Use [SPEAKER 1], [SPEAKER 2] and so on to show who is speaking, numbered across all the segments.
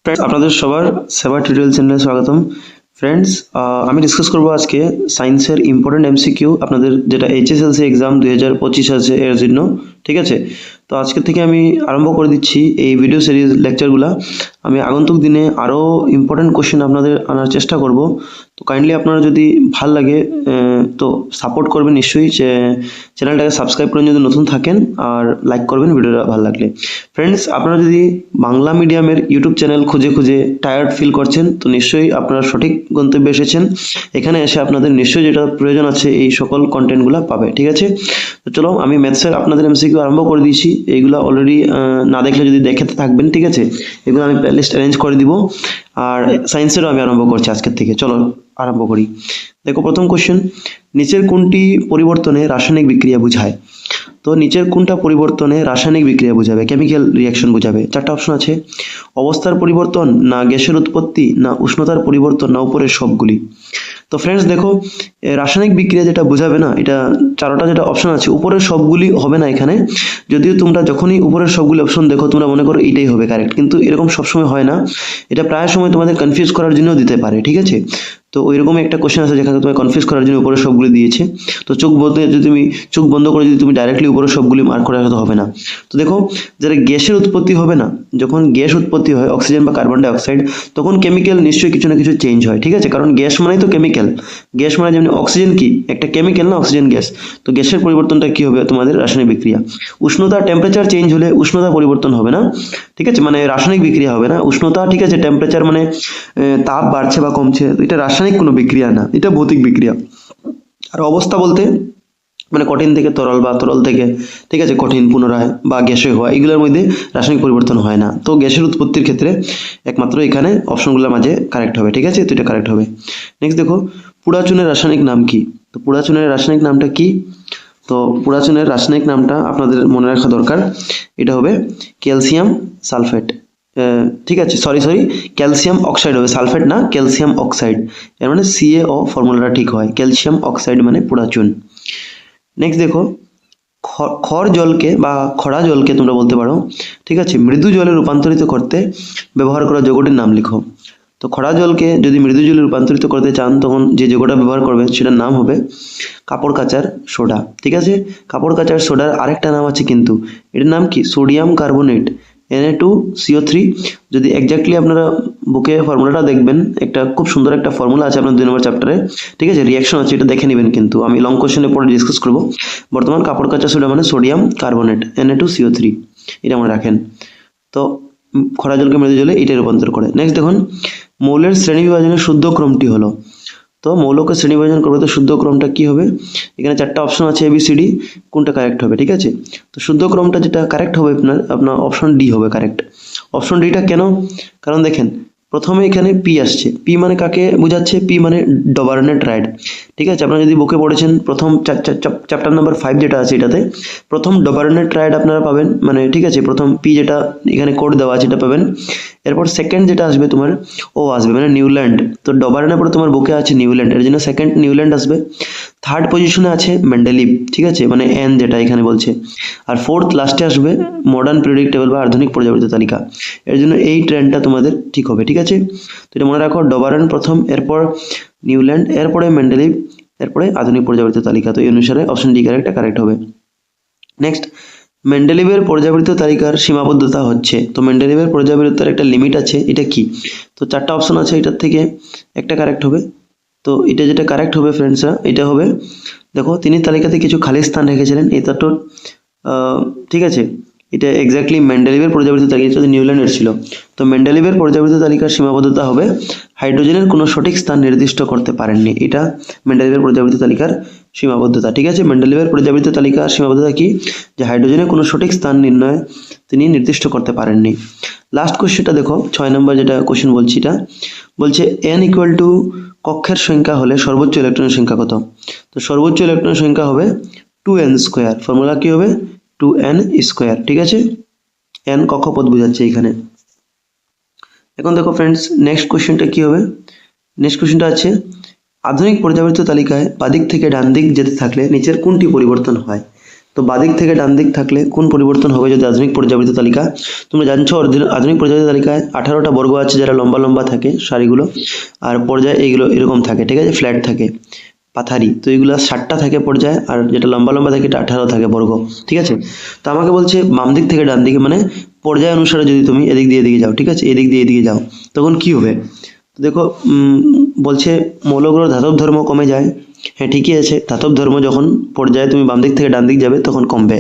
[SPEAKER 1] Friends, আপনাদের সবার সেবা টিউটোরিয়াল চ্যানেলে স্বাগতম। ফ্রেন্ডস, আমি ডিসকাস করবো আজকে সায়েন্সের ইম্পর্টেন্ট এমসিকিউ আপনাদের যেটা এইচএসএলসি এক্সাম 2025 আছে এর জন্য। ঠিক আছে, তো আজকে থেকে আমি আরম্ভ করে দিচ্ছি এই ভিডিও সিরিজ লেকচারগুলো। আমি আগন্তুক দিনে আরও ইম্পর্টেন্ট কোশ্চেন আপনাদের আনার চেষ্টা করব। তো কাইন্ডলি আপনারা যদি ভাল লাগে তো সাপোর্ট করবেন নিশ্চয়ই, চ্যানেলটাকে সাবস্ক্রাইব করেন যদি নতুন থাকেন, আর লাইক করবেন ভিডিওটা ভালো লাগলে। ফ্রেন্ডস, আপনারা যদি বাংলা মিডিয়ামের ইউটিউব চ্যানেল খুঁজে খুঁজে টায়ার্ড ফিল করছেন, তো নিশ্চয়ই আপনারা সঠিক গন্তব্যে এসেছেন। এখানে এসে আপনাদের নিশ্চয়ই যেটা প্রয়োজন আছে এই সকল কন্টেন্টগুলো পাবে। ঠিক আছে, তো চলো আমি ম্যাথসের আপনাদের এমসিকিউ আরম্ভ করে দিয়েছি। এইগুলো অলরেডি না দেখলে যদি দেখে থাকবেন, ঠিক আছে, এগুলো আমি প্লেলিস্ট অ্যারেঞ্জ করে দিব। আর সায়েন্সেরও আমি আরম্ভ করছি আজকের থেকে। চলো আরম্ভ করি। দেখো, প্রথম কোশ্চেন, নিচের কোনটি পরিবর্তনে রাসায়নিক বিক্রিয়া বোঝায়? তো নিচের কোনটা পরিবর্তনে রাসায়নিক বিক্রিয়া বোঝাবে, কেমিক্যাল রিয়াকশন বোঝাবে? চারটা অপশন আছে, অবস্থার পরিবর্তন, না গ্যাসের উৎপত্তি, না উষ্ণতার পরিবর্তন, না উপরের সবগুলি। তো ফ্রেন্ডস দেখো, রাসায়নিক বিক্রিয়া যেটা বোঝাবে না, এটা চারটা যেটা অপশন আছে উপরের সবগুলি হবে না এখানে। যদিও তোমরা যখনই উপরের সবগুলি অপশন দেখো তোমরা মনে করো এইটাই হবে কারেক্ট, কিন্তু এরকম সবসময় হয় না। এটা প্রায় সময় তোমাদের কনফিউজ করার জন্য দিতে পারে। ঠিক আছে, তো ওইরকম একটা কোশ্চেন আছে যেখানে তোমায় কনফিউজ করার জন্য উপরে সবগুলি দিয়েছে। তো চোখ বন্ধ করে যদি তুমি ডাইরেক্টলি উপরে সবগুলি মার্ক করে রাখতে হবে না। তো দেখো, যারা গ্যাসের উৎপত্তি হবে না, যখন গ্যাস উৎপত্তি হয় অক্সিজেন বা কার্বন ডাই অক্সাইড, তখন কেমিক্যাল নিশ্চয়ই কিছু না কিছু চেঞ্জ হয়। ঠিক আছে, কারণ গ্যাস মানেই তো কেমিক্যাল। গ্যাস মানে যেমন অক্সিজেন কি একটা কেমিক্যাল না, অক্সিজেন গ্যাস। তো গ্যাসের পরিবর্তনটা কি হবে তোমাদের রাসায়নিক বিক্রিয়া। উষ্ণতা টেম্পারেচার চেঞ্জ হলে উষ্ণতা পরিবর্তন হবে না। ঠিক আছে, মানে রাসায়নিক বিক্রিয়া হবে না। উষ্ণতা ঠিক আছে, টেম্পারেচার মানে তাপ বাড়ছে বা কমছে, তো এটা রাসায়নিক কোনো বিক্রিয়া না, এটা ভৌতিক বিক্রিয়া। আর অবস্থা বলতে মানে কঠিন থেকে তরল বা তরল থেকে ঠিক আছে কঠিন পুনরায় বা গ্যাসে হওয়া, এগুলোর মধ্যে রাসায়নিক পরিবর্তন হয় না। তো গ্যাসের উৎপত্তির ক্ষেত্রে একমাত্র এখানে অপশনগুলোর মাঝে কারেক্ট হবে। ঠিক আছে, তো এটা কারেক্ট হবে। নেক্সট দেখো, পুড়াচুনের রাসায়নিক নাম কি? তো পুড়াচুনের রাসায়নিক নামটা কি? তো পুড়াচুনের রাসায়নিক নামটা আপনাদের মনে রাখা দরকার। এটা হবে ক্যালসিয়াম সালফেট। ঠিক আছে, সরি ক্যালসিয়াম অক্সাইড হবে, সালফেট না, ক্যালসিয়াম অক্সাইড। এর মানে CaO ফর্মুলাটা ঠিক হয়, ক্যালসিয়াম অক্সাইড মানে পুড়াচুন। নেক্সট দেখো, খড় জলকে বা খরা জলকে তোমরা বলতে পারো, ঠিক আছে, মৃদু জলে রূপান্তরিত করতে ব্যবহার করা যৌগটির নাম লিখো। তো খরা জলকে যদি মৃদু জলে রূপান্তরিত করতে চান, তখন যে যৌগটা ব্যবহার করবেন সেটার নাম হবে কাপড় কাচার সোডা। ঠিক আছে, কাপড় কাচার সোডার আরেকটা নাম আছে কিন্তু, এটার নাম কি? Sodium carbonate, Na2CO3। যদি এক্স্যাক্টলি আপনারা বুকে ফর্মুলাটা দেখবেন, একটা খুব সুন্দর একটা ফর্মুলা আছে আপনার 2 নম্বর চ্যাপ্টারে। ঠিক আছে, রিয়াকশন আছে, এটা দেখে নেবেন, কিন্তু আমি লং কোশ্চেনে পরে ডিসকাস করব। বর্তমান কাপড় কাচা সোডা মানে সোডিয়াম কার্বনেট, Na2CO3, এটা মনে রাখেন। তো খরা জলকে মৃদু জলে এটা রূপান্তর করে। নেক্সট দেখুন, মৌলের শ্রেণী বিভাজনের শুদ্ধ ক্রমটি হলো। তো মৌলকে শ্রেণী বিভাজন করবে, তো শুদ্ধ ক্রমটা কি হবে? এখানে চারটা অপশন আছে ABCD, কোনটা কারেক্ট হবে? ঠিক আছে, তো শুদ্ধ ক্রমটা যেটা কারেক্ট হবে আপনার অপশন ডি হবে কারেক্ট। অপশন ডিটা কেন? কারণ দেখেন, প্রথমে এখানে পি আসছে, পি মানে কাকে বোঝাচ্ছে? পি মানে ডবারনেট রাইড। ঠিক আছে, আপনারা যদি বুকে পড়েছেন প্রথম চ্যাপ্টার নাম্বার 5 যেটা আছে, এটাতে প্রথম ডবারনেট রাইড আপনারা পাবেন, মানে ঠিক আছে, প্রথম পি যেটা এখানে কোড দেওয়া আছে এটা পাবেন। এরপর সেকেন্ড যেটা আসবে তোমার ও আসবে, মানে নিউল্যান্ড। তো ডবারনের পরে তোমার বুকে আছে নিউল্যান্ড, এর জন্য সেকেন্ড নিউল্যান্ড আসবে। থার্ড পজিশনে আছে মেন্ডেলিভ, ঠিক আছে, মানে এন যেটা এখানে বলছে। আর ফোর্থ লাস্টে আসবে মডার্ন পিরিয়ডিক টেবিল বা আধুনিক পর্যাবৃত্ত তালিকা। এর জন্য এই ট্রেন্ডটা তোমাদের ঠিক হবে। ঠিক আছে, তো এটা মনে রাখো, ডবারন প্রথম, এরপর নিউল্যান্ড, এরপরে মেন্ডেলিভ, এরপরে আধুনিক পর্যাবৃত্ত তালিকা। তো এই অনুসারে অপশন ডি কারেক্ট হবে। নেক্সট, মেন্ডেলিভের পর্যাবৃত্ত তালিকার সীমাবদ্ধতা হচ্ছে। তো মেন্ডেলিভের পর্যাবৃত্তের একটা লিমিট আছে, এটা কি? তো চারটা অপশন আছে, এটার থেকে একটা কারেক্ট হবে। তো এটা যেটা কারেক্ট হবে ফ্রেন্ডসরা, এটা হবে, দেখো, তিনি তালিকাতে কিছু খালি স্থান রেখেছিলেন, এটা তো ঠিক আছে, এটা এক্স্যাক্টলি মেন্ডেলিভের পর্যাবৃত্ত তালিকা, এটা নিউল্যান্ডের ছিল। তো মেন্ডেলিভের পর্যাবৃত্ত তালিকার সীমাবদ্ধতা হবে হাইড্রোজেনের কোনো সঠিক স্থান নির্দিষ্ট করতে পারেননি, এটা মেন্ডেলিভের পর্যাবৃত্ত তালিকার সীমাবদ্ধতা। ঠিক আছে, মেন্ডেলিভের পর্যাবৃত্ত তালিকার সীমাবদ্ধতা কি? যে হাইড্রোজেনের কোনো সঠিক স্থান নির্ণয় তিনি নির্দিষ্ট করতে পারেননি। লাস্ট কোশ্চেনটা দেখো, 6 নম্বর যেটা কোশ্চেন বলছি, এটা বলছে n = কক্ষের সংখ্যা হলে সর্বোচ্চ ইলেকট্রনের সংখ্যা কত? তো সর্বোচ্চ ইলেকট্রনের সংখ্যা হবে 2n²। ফর্মুলা কি হবে? 2n²। ঠিক আছে, n কক্ষপথ বোঝাচ্ছে এখানে। এখন দেখো ফ্রেন্ডস, নেক্সট কোশ্চেনটা কি হবে? নেক্সট কোশ্চেনটা আছে, আধুনিক পর্যাবৃত্ত তালিকায় বাদিক থেকে ডান দিক যেতে থাকলে নিচের কোনটি পরিবর্তন হয়? তো বাদিক থেকে ডান দিক থাকলে কোন পরিবর্তন হবে যদি আধুনিক পর্যাবৃত্ত তালিকা? তোমরা জানছো আধুনিক পর্যাবৃত্ত তালিকায় 18টা বর্গ আছে যারা লম্বা লম্বা থাকে সারিগুলো, আর পর্যায়ে এইগুলো এরকম থাকে, ঠিক আছে, ফ্ল্যাট থাকে পাথারি। তো এইগুলো 60টা থাকে পর্যায়ে, আর যেটা লম্বা লম্বা থাকে এটা 18 থাকে বর্গ, ঠিক আছে। তো আমাকে বলছে বাম দিক থেকে ডান দিকে, মানে পর্যায় অনুসারে যদি তুমি এদিক দিয়ে এদিকে যাও, ঠিক আছে, এদিক দিয়ে এদিকে যাও, তখন কি হবে? তো দেখো বলছে মৌলগুলোর ধাতব ধর্ম কমে যায়। হ্যাঁ ঠিকই আছে, ধাতব ধর্ম যখন পর্যায়ে তুমি বাম দিক থেকে ডান দিক যাবে তখন কমবে,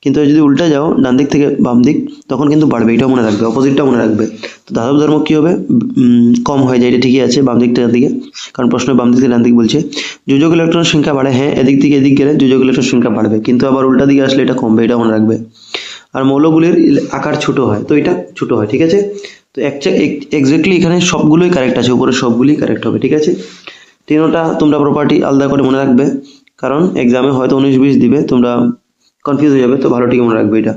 [SPEAKER 1] কিন্তু যদি উল্টা যাও ডান দিক থেকে বাম দিক তখন কিন্তু বাড়বে, এটাও মনে রাখবে, অপোজিটটা মনে রাখবে। তো ধাতব ধর্ম কি হবে? কম হয়ে যায়, এটা ঠিকই আছে বাম দিক থেকে ডান দিকে, কারণ প্রশ্ন বাম দিক থেকে ডান দিক বলছে। যোজক ইলেকট্রনের সংখ্যা বাড়ে, হ্যাঁ এদিক থেকে এদিক গেলে যোজক ইলেকট্রনের সংখ্যা বাড়বে, কিন্তু আবার উল্টা দিকে আসলে এটা কমবে, এটা মনে রাখবে। আর মৌলগুলির আকার ছোট হয়, তো এটা ছোট হয়, ঠিক আছে। তো এক্স্যাক্টলি এখানে সবগুলোই কারেক্ট আছে, উপরে সবগুলোই কারেক্ট হবে, ঠিক আছে। তিনোটা তোমরা প্রপার্টি আলাদা করে মনে রাখবে, কারণ এক্সামে হয়তো 19-20 দিবে, তোমরা কনফিউজ হয়ে যাবে, তো ভালো ঠিক মনে রাখবে এটা।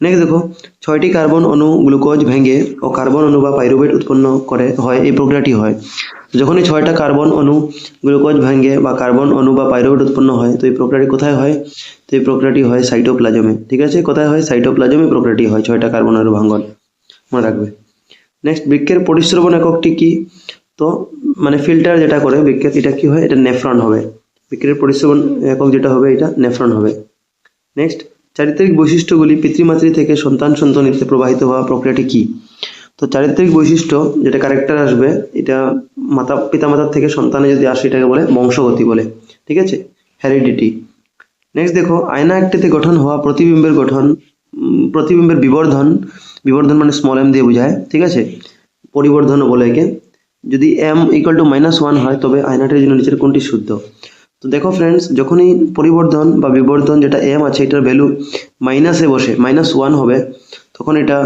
[SPEAKER 1] নেক্সট দেখো, 6টি কার্বন অণু গ্লুকোজ ভেঙে ও কার্বন অণু বা পাইরুভেট উৎপন্ন করে হয়, এই প্রক্রিয়াটি হয়। যখনই 6টা কার্বন অণু গ্লুকোজ ভেঙে বা কার্বন অণু বা পাইরুভেট উৎপন্ন হয়, তো এই প্রক্রিয়াটি কোথায় হয়? তো এই প্রক্রিয়াটি হয় সাইটোপ্লাজমে, ঠিক আছে। কোথায় হয়? সাইটোপ্লাজমে প্রক্রিয়াটি হয়, 6টা কার্বন অণু ভাঙ্গন, মনে রাখবে। নেক্সট, বৃক্কের পরিশ্রবণ এককটি কি? তো মানে ফিল্টার যেটা করে বৃক্কের, এটা কি হয়? এটা নেফ্রন হবে। বৃক্কের পরিশ্রবণ একক যেটা হবে এটা নেফ্রন হবে। নেক্সট, চারিত্রিক বৈশিষ্ট্যগুলি পিতৃমাতৃ থেকে সন্তানিতে প্রবাহিত হওয়া প্রক্রিয়াটি কি? তো চারিত্রিক বৈশিষ্ট্য যেটা ক্যারেক্টার আসবে, এটা পিতামাতার থেকে সন্তানে যদি আসে এটাকে বলে বংশগতি বলে, ঠিক আছে, হেরিডিটি। নেক্সট দেখো, আয়না একটিতে গঠন হওয়া প্রতিবিম্বের গঠন, প্রতিবিম্বের বিবর্ধন, বিবর্ধন মানে স্মল এম দিয়ে বোঝায়, ঠিক আছে, পরিবর্ধনও বলে একে। যদি m = -1 হয় তবে আয়নাটির জন্য নিচের কোনটি শুদ্ধ? তো দেখো ফ্রেন্ডস, যখনই পরিবর্ধন বা বিবর্ধন যেটা m আছে এটার ভ্যালু মাইনাসে বসে -1 হবে, তখন এটা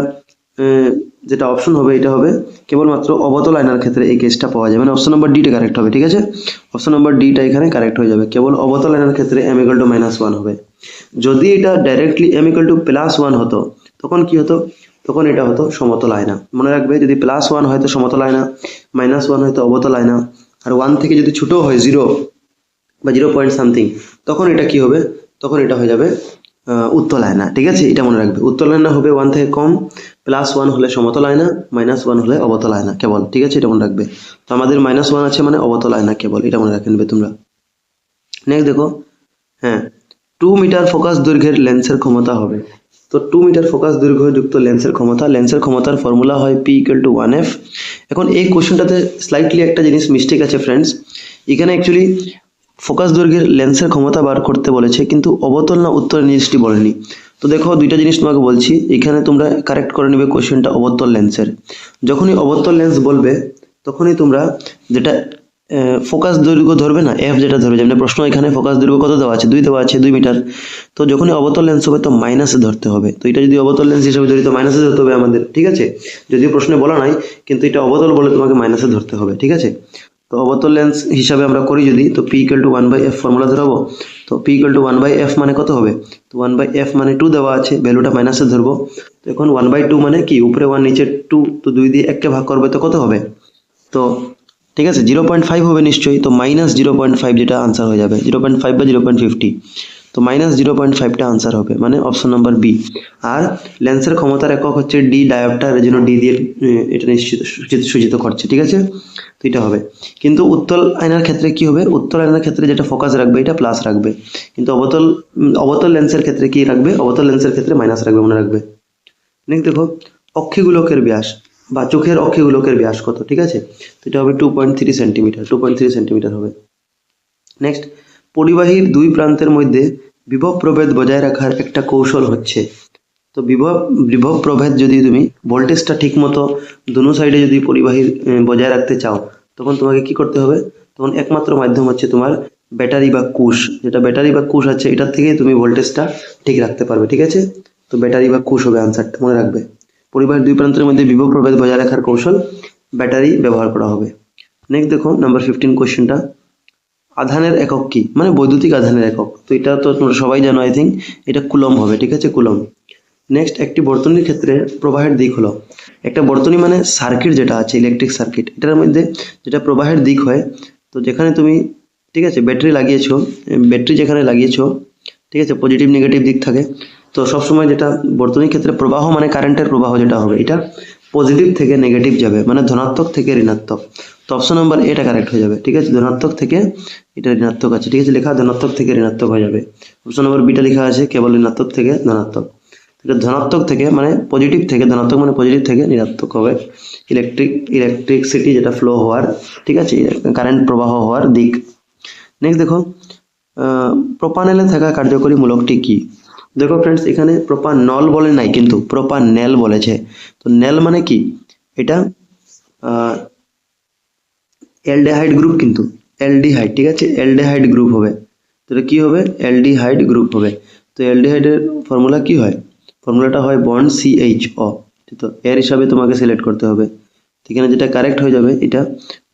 [SPEAKER 1] যেটা অপশন হবে এটা হবে কেবলমাত্র অবতল আয়নার ক্ষেত্রে এই কেসটা পাওয়া যায়, মানে অপশন নম্বর ডিটা কারেক্ট হবে, ঠিক আছে। অপশন নম্বর ডিটা এখানে কারেক্ট হয়ে যাবে, কেবল অবতল আয়নার ক্ষেত্রে m = -1 হবে। যদি এটা ডাইরেক্টলি m = +1 হতো তখন কি হতো? তখন এটা হতো সমতল আয়না, মনে রাখবে। যদি +1 হয় তো সমতল আয়না, -1 হয় তো অবতল আয়না, আর 1 থেকে যদি ছোট হয় 0 বা 0 পয়েন্ট সামথিং, তখন এটা কি হবে? তখন এটা হয়ে যাবে উত্তল আয়না, ঠিক আছে, এটা মনে রাখবে। উত্তল আয়না হবে 1 থেকে কম, +1 হলে সমতল আয়না, -1 হলে অবতল আয়না কেবল, ঠিক আছে, এটা মনে রাখবে। তো আমাদের -1 আছে মানে অবতল আয়না কেবল, এটা মনে রাখে নেবে তোমরা। নেক্সট দেখো, হ্যাঁ 2 মিটার ফোকাস দৈর্ঘ্যের লেন্সের ক্ষমতা হবে। তো 2 মিটার ফোকাস দৈর্ঘ্য যুক্ত লেন্সের ক্ষমতা, লেন্সের ক্ষমতার ফর্মুলা হয় P = 1F। এখন এই কোশ্চেনটাতে স্লাইটলি একটা জিনিস মিস্টেক আছে ফ্রেন্ডস, এখানে অ্যাকচুয়ালি ফোকাস দৈর্ঘ্যের লেন্সের ক্ষমতা বার করতে বলেছে, কিন্তু অবতল না উত্তল জিনিসটি বলেনি। তো দেখো দুইটা জিনিস তোমাকে বলছি, এখানে তোমরা কারেক্ট করে নেবে কোশ্চেনটা অবতল লেন্সের। যখনই অবতল লেন্স বলবে তখনই তোমরা যেটা ফোকাস দৈর্ঘ্য ধরবে না, এফ যেটা ধরবে, যেমন প্রশ্ন এখানে ফোকাস দৈর্ঘ্য কত দেওয়া আছে? 2 দেওয়া আছে, 2 মিটার। তো যখনই অবতল লেন্স হবে তো মাইনাসে ধরতে হবে। তো এটা যদি অবতল লেন্স হিসেবে ধরি তো মাইনাসে ধরতে হবে আমাদের, ঠিক আছে। যদিও প্রশ্নে বলা নাই, কিন্তু এটা অবতল বলে তোমাকে মাইনাসে ধরতে হবে, ঠিক আছে। তো অবতল লেন্স হিসাবে আমরা করি যদি, তো P = 1/f ফর্মুলা ধরাবো। তো P = 1/f মানে কত হবে? তো 1/f মানে 2 দেওয়া আছে, ভ্যালুটা মাইনাসে ধরবো। তো এখন 1/2 মানে কি? উপরে 1 নিচে 2, তো 2 দিয়ে 1 কে ভাগ করবে তো কত হবে? তো ঠিক আছে 0.5 হবে নিশ্চয়ই, তো -0.5 যেটা আনসার হয়ে যাবে, 0.5 বা 0.50, তো -0.5টা আনসার হবে, মানে অপশন নাম্বার বি। আর লেন্সের ক্ষমতার একক হচ্ছে ডি ডায়োপ্টার, এর জন্য ডি দিয়ে এটা নিশ্চিত সূচিত করছে, ঠিক আছে। তো এটা হবে, কিন্তু উত্তল আয়নার ক্ষেত্রে কি হবে? উত্তল আয়নার ক্ষেত্রে যেটা ফোকাস রাখবে এটা প্লাস রাখবে, কিন্তু অবতল লেন্সের ক্ষেত্রে কি রাখবে? অবতল লেন্সের ক্ষেত্রে মাইনাস রাখবে, মনে রাখবে। নেক্সট দেখো, অক্ষিগোলকের ব্যাস বা চোখের অক্ষিগোলকের ব্যাস কত? ঠিক আছে, তো এটা হবে 2.3 সেন্টিমিটার, 2.3 সেন্টিমিটার হবে। নেক্সট, পরিবাহীর দুই প্রান্তের মধ্যে বিভব প্রভেদ বজায় রাখার একটা কৌশল হচ্ছে। তো বিভব প্রভেদ যদি তুমি ভোল্টেজটা ঠিক মতো দুনো সাইডে যদি পরিবাহীর বজায় রাখতে চাও, তখন তোমাকে কি করতে হবে? তখন একমাত্র মাধ্যম হচ্ছে তোমার ব্যাটারি বা কুশ, যেটা ব্যাটারি বা কুশ আছে এটার থেকেই তুমি ভোল্টেজটা ঠিক রাখতে পারবে, ঠিক আছে। তো ব্যাটারি বা কুশ হবে আনসারটা, মনে রাখবে। পরিবাহীর দুই প্রান্তের মধ্যে বিভব প্রভেদ বজায় রাখার কৌশল ব্যাটারি ব্যবহার করা হবে। নেক্সট দেখো নাম্বার 15 কোশ্চেনটা, আধানের একক কি? মানে বৈদ্যুতিক আধানের একক। তো এটা তো তোমরা সবাই জানো, আই থিঙ্ক এটা কুলম হবে, ঠিক আছে, কুলম। নেক্সট, একটি বর্তনীর ক্ষেত্রে প্রবাহের দিক হলো, একটা বর্তনী মানে সার্কিট যেটা আছে ইলেকট্রিক সার্কিট, এটার মধ্যে যেটা প্রবাহের দিক হয়, তো যেখানে তুমি ঠিক আছে ব্যাটারি লাগিয়েছো, ব্যাটারি যেখানে লাগিয়েছো ঠিক আছে, পজিটিভ নেগেটিভ দিক থাকে। তো সবসময় যেটা বর্তনীর ক্ষেত্রে প্রবাহ মানে কারেন্টের প্রবাহ যেটা হবে, এটা পজিটিভ থেকে নেগেটিভ যাবে, মানে ধনাত্মক থেকে ঋণাত্মক। তো অপশন নাম্বার এটা কারেক্ট হয়ে যাবে। ঠিক আছে, ধনাত্মক থেকে, এটা ঋণাত্মক আছে, ঠিক আছে, লেখা ধনাত্মক থেকে ঋণাত্মক হয়ে যাবে। অপশন নাম্বার বিটা লেখা আছে কেবল ঋণাত্মক থেকে ধনাত্মক। এটা ধনাত্মক থেকে মানে পজিটিভ থেকে, ধনাত্মক মানে পজিটিভ থেকে ঋণাত্মক হবে ইলেকট্রিসিটি যেটা ফ্লো হওয়ার, ঠিক আছে, কারেন্ট প্রবাহ হওয়ার দিক। নেক্সট দেখো, প্রোপানেলে থাকা কার্যকরী মূলকটি কি? দেখো ফ্রেন্ডস, এখানে প্রোপানল বলে নাই, কিন্তু প্রোপানেল বলেছে। তো নেল মানে কি? এটা অ্যালডিহাইড গ্রুপ, কিন্তু অ্যালডিহাইড, ঠিক আছে, অ্যালডিহাইড গ্রুপ হবে। তো এটা কি হবে? অ্যালডিহাইড গ্রুপ হবে। তো অ্যালডিহাইডের ফর্মুলা কি হয়? ফর্মুলাটা হয় বন্ড CHO। তো এর হিসাবে তোমাকে সিলেক্ট করতে হবে। এখানে যেটা কারেক্ট হয়ে যাবে, এটা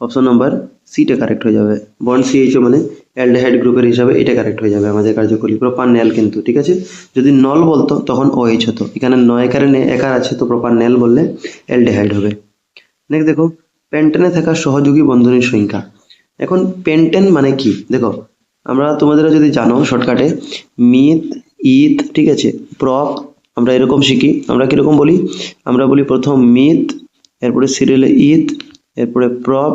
[SPEAKER 1] অপশন নাম্বার সিটা কারেক্ট হয়ে যাবে। বন্ড CHO মানে অ্যালডিহাইড গ্রুপের হিসাবে এটা কারেক্ট হয়ে যাবে আমাদের কার্যকরী। প্রোপানেল কিন্তু, ঠিক আছে, যদি নল বলতো তখন OH হতো, এখানে নয় কারণে একার আছে, তো প্রোপানেল বললে অ্যালডিহাইড হবে। নেক্সট দেখো, পেন্টেনে থাকা সহযোগী বন্ধনীর সংখ্যা। এখন পেন্টেন মানে কি? দেখো, আমরা তোমাদের যদি জানো শর্টকাটে মিথ, ইথ, ঠিক আছে, প্রপ, আমরা এরকম শিখি। আমরা কিরকম বলি? আমরা বলি প্রথম মিথ, এরপরে সিরিয়ালে ইথ, এরপরে প্রপ,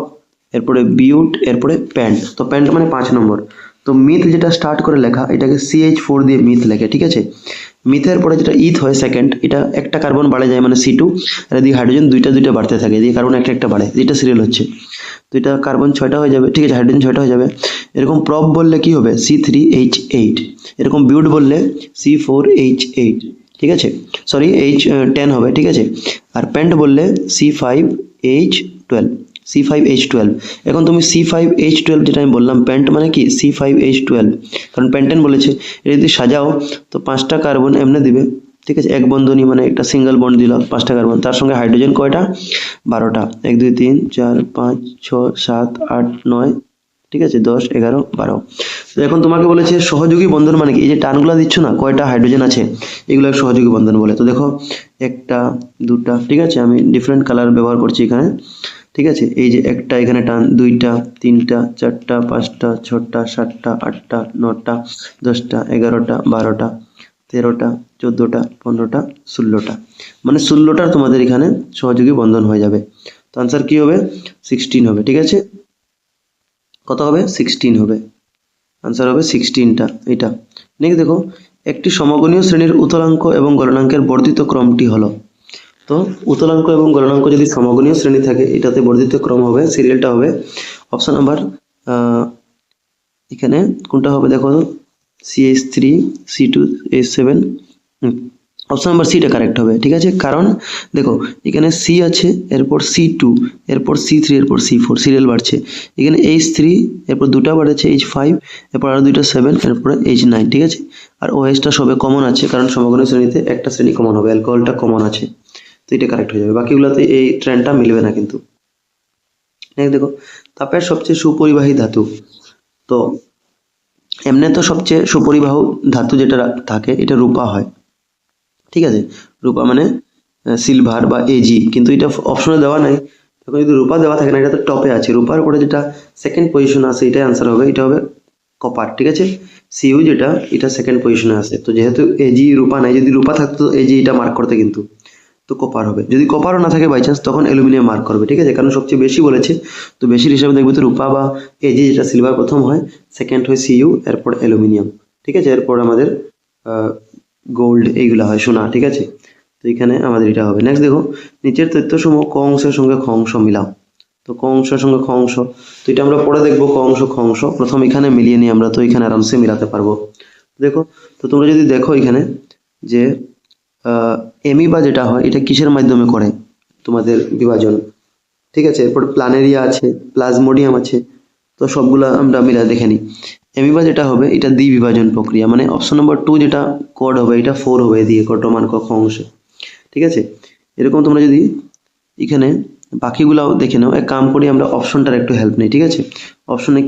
[SPEAKER 1] এরপরে বিউট, এরপরে প্যান্ট। তো প্যান্ট মানে 5 নম্বর। তো মিথ যেটা স্টার্ট করে লেখা, এটাকে CH4 দিয়ে মিথ লেখে, ঠিক আছে। মিথের পরে যেটা ইথ হয় সেকেন্ড, এটা একটা কার্বন বাড়ে যায় মানে C2, আর এদিকে হাইড্রোজেন দুইটা দুইটা বাড়তে থাকে, এদিকে কার্বন একটা একটা বাড়ে, যেটা সিরিয়াল হচ্ছে। তো এটা কার্বন 6টা হয়ে যাবে, ঠিক আছে, হাইড্রোজেন 6টা হয়ে যাবে। এরকম প্রপ বললে কি হবে? C3H8। এরকম বিউট বললে C4H8, ঠিক আছে, সরি H10 হবে, ঠিক আছে। আর প্যান্ট বললে C5H12, C5H12। এখন তুমি C5H12 যেটা আমি বললাম, প্যান্ট মানে কি? C5H12, কারণ প্যান্টেন বলেছে। এটা যদি সাজাও তো 5টা কার্বন এমনি দিবে, ঠিক আছে, এক বন্ধনী মানে একটা সিঙ্গেল বন্ড দিল, 5টা কার্বন, তার সঙ্গে হাইড্রোজেন কয়টা? 12টা, 1 2 3 4 5 6 7 8 9, ঠিক আছে, 10 11 12। তো এখন তোমাকে বলেছে সহযোগী বন্ধন মানে কি? এই যে টানগুলো দিচ্ছ না, কয়টা হাইড্রোজেন আছে, এগুলো সহযোগী বন্ধন বলে। তো দেখো, একটা, দুটা, ঠিক আছে, আমি ডিফারেন্ট কালার ব্যবহার করছি এখানে, ঠিক আছে। এই যে একটা এখানে টান, দুইটা, তিনটা, চারটা, 5টা, 6টা, 7টা, 8টা, 9টা, 10টা, 11টা, 12টা, 13টা, 14টা, 15টা, 16টা, মানে 16টা তোমাদের এখানে সহযোগী বন্ধন হয়ে যাবে। তো আনসার কি হবে? 16 হবে, ঠিক আছে। কত হবে? 16 হবে, আনসার হবে 16টা এটা। নেক্সট দেখো, একটি সমগণীয় শ্রেণীর উতলাঙ্ক এবং গলনাঙ্কের বর্ধিত ক্রমটি হলো। তো উতলাঙ্ক এবং গলনাঙ্ক যদি সমগণীয় শ্রেণী থাকে, এটাতে বর্ধিত ক্রম হবে, সিরিয়ালটা হবে অপশন নাম্বার এখানে কোনটা হবে দেখো, CH3 C2 H7, option number সিটা কারেক্ট হবে, ঠিক আছে। কারণ দেখো, এখানে C আছে, এরপর C2, এরপর C3, এরপর C4, সিরিয়াল বাড়ছে। এখানে H3, এরপর দুটা বাড়ছে H5, এরপর আরো দুইটা 7, এরপরে H9, ঠিক আছে। আর OH-টা সবে কমন আছে, কারণ সমগণীয় শ্রেণীতে একটা শ্রেণী কমন হবে, অ্যালকোহলটা কমন আছে, তো এটা কারেক্ট হয়ে যাবে। বাকিগুলোতে এই ট্রেন্ডটা মিলবে না কিন্তু। নেক্সট দেখো, তাপের সবচেয়ে সুপরিবাহী ধাতু। তো এমনি তো সবচেয়ে সুপরিবাহ ধাতু যেটা থাকে, এটা রূপা হয়, ঠিক আছে। রূপা মানে সিলভার বা AG, কিন্তু এটা অপশনে দেওয়া নাই। তখন যদি রূপা দেওয়া থাকে না, এটা তো টপে আছে। রূপার পরে যেটা সেকেন্ড পজিশনে আছে, এটাই আনসার হবে, এটা হবে কপার, ঠিক আছে। CU যেটা, এটা সেকেন্ড পজিশনে আছে। তো যেহেতু AG রূপা নাই, যদি রূপা থাকতো AG এটা মার্ক করতে, কিন্তু তো কপার হবে। যদি কপারও না থাকে বাই চান্স, তখন অ্যালুমিনিয়াম মার্ক করবে, ঠিক আছে, কারণ সবচেয়ে বেশি বলেছে। তো বেশির হিসাবে দেখবে তো রূপা বা AG, যেটা সিলভার প্রথম হয়, সেকেন্ড হয় CU, এরপর অ্যালুমিনিয়াম, ঠিক আছে, এরপর আমাদের গোল্ড, এইগুলা হয়, সোনা, ঠিক আছে। তো এখানে আমাদের এটা হবে। নেক্সট দেখো, নিচের তথ্যসমূহ ক অংশের সঙ্গে খ অংশ মিলাও। তো ক অংশের সঙ্গে খ অংশ, তো এটা আমরা পরে দেখবো, ক অংশ খ অংশ প্রথম এখানে মিলিয়ে নিই আমরা, তো এখানে আরামসে মিলাতে পারবো। দেখো, তো তোমরা যদি দেখো এখানে যে এমিবা যেটা হয়, এটা কিসের মাধ্যমে করে তোমাদের বিভাজন, ঠিক আছে। এরপর প্ল্যানেরিয়া আছে, প্লাজমোডিয়াম আছে, তো সবগুলা আমরা মিলা দেখে নিই। এমিবা যেটা হবে, এটা দ্বিবিভাজন প্রক্রিয়া, মানে অপশন নাম্বার 2 যেটা কোড হবে, এটা 4 হবে দিয়ে কটমান ক অংশে, ঠিক আছে। এরকম তোমরা যদি এখানে বাকিগুলাও দেখে নাও, এক কাম করি আমরা অপশনটার একটু হেল্প নেই, ঠিক আছে। অপশনে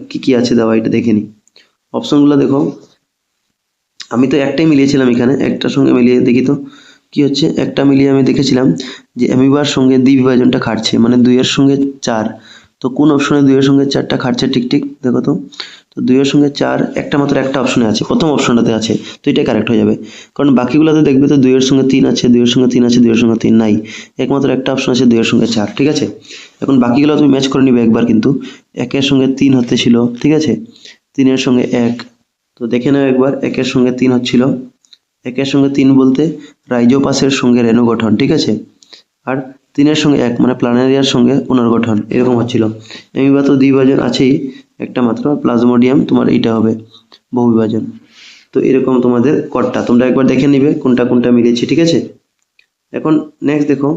[SPEAKER 1] কি কি আছে দেওয়া, এটা দেখে নিই। অপশনগুলো দেখো, আমি তো একটাই মিলিয়েছিলাম, এখানে একটার সঙ্গে মিলিয়ে দেখি তো কি হচ্ছে। একটা মিলিয়ে আমি দেখেছিলাম যে অ্যামিবার সঙ্গে দ্বিবিভাজনটা খাটছে, মানে 2 এর সঙ্গে 4। তো কোন অপশনে 2 এর সঙ্গে 4টা খাটছে? ঠিক ঠিক দেখো তো। তো তো 2 এর সঙ্গে 4 মাত্র একটা অপশনে আছে, প্রথম অপশনটাতে আছে, তো এটা কারেক্ট হয়ে যাবে। কারণ বাকিগুলোতে দেখবে তো 2 এর সঙ্গে 3 আছে, 2 এর সঙ্গে 3 আছে, 2 এর সঙ্গে 3 নাই, একমাত্র একটা অপশন আছে 2 এর সঙ্গে 4, ঠিক আছে। এখন বাকিগুলো তুমি ম্যাচ করে নিবে একবার, কিন্তু 1 এর সঙ্গে 3 হতে ছিল, ঠিক আছে, 3 এর সঙ্গে 1, তো দেখে নাও একবার 1 এর সঙ্গে 3 হচ্ছিল, 1 এর সঙ্গে 3 বলতে রাইজোপাসের সঙ্গে রেণু গঠন, ঠিক আছে, আর 3 এর সঙ্গে 1 মানে প্ল্যানেরিয়ার সঙ্গে পুনর্গঠন, এরকম হচ্ছিল। এমিবা তো দ্বিবিভাজন আছেই, একটা মাত্র প্লাজমোডিয়াম তোমার এইটা হবে বহুবিভাজন। তো এরকম তোমাদের কটটা তোমরা একবার দেখে নিবে কোনটা কোনটা মিলেছে, ঠিক আছে। এখন নেক্সট দেখো,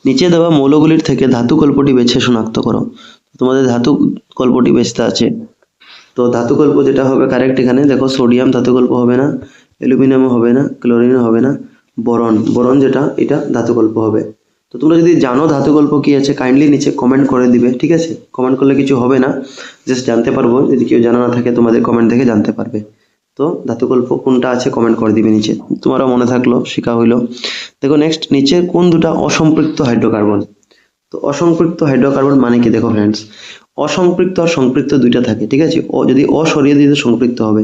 [SPEAKER 1] নিচে দেওয়া মৌলগুলির থেকে ধাতু কল্পটি বেছে শনাক্ত করো। তোমাদের ধাতু কল্পটি বেচতে আছে, তো ধাতু কল্প যেটা হবে কারেক্ট, এখানে দেখো সোডিয়াম ধাতু কল্প হবে না, অ্যালুমিনিয়ামও হবে না, ক্লোরিনও হবে না, বোরন যেটা এটা ধাতু কল্প হবে। তো তোমরা যদি জানো ধাতু কল্প কি আছে, কাইন্ডলি নিচে কমেন্ট করে দিবে, ঠিক আছে। কমেন্ট করলে কিছু হবে না, জাস্ট জানতে পারবো, যদি কেউ জানা না থাকে তোমাদের কমেন্ট দেখে জানতে পারবে। তো ধাতু কল্প কোনটা আছে কমেন্ট করে দিবে নিচে, তোমারও মনে থাকলো, শেখা হইলো। দেখো নেক্সট, নিচে কোন দুটা অসম্পৃক্ত হাইড্রোকার্বন। তো অসম্পৃক্ত হাইড্রোকার্বন মানে কি, দেখো ফ্রেন্ডস, অসম্পৃক্ত আর সম্পৃক্ত দুইটা থাকে, ঠিক আছে। যদি সরিয়ে দিতে সম্পৃক্ত হবে,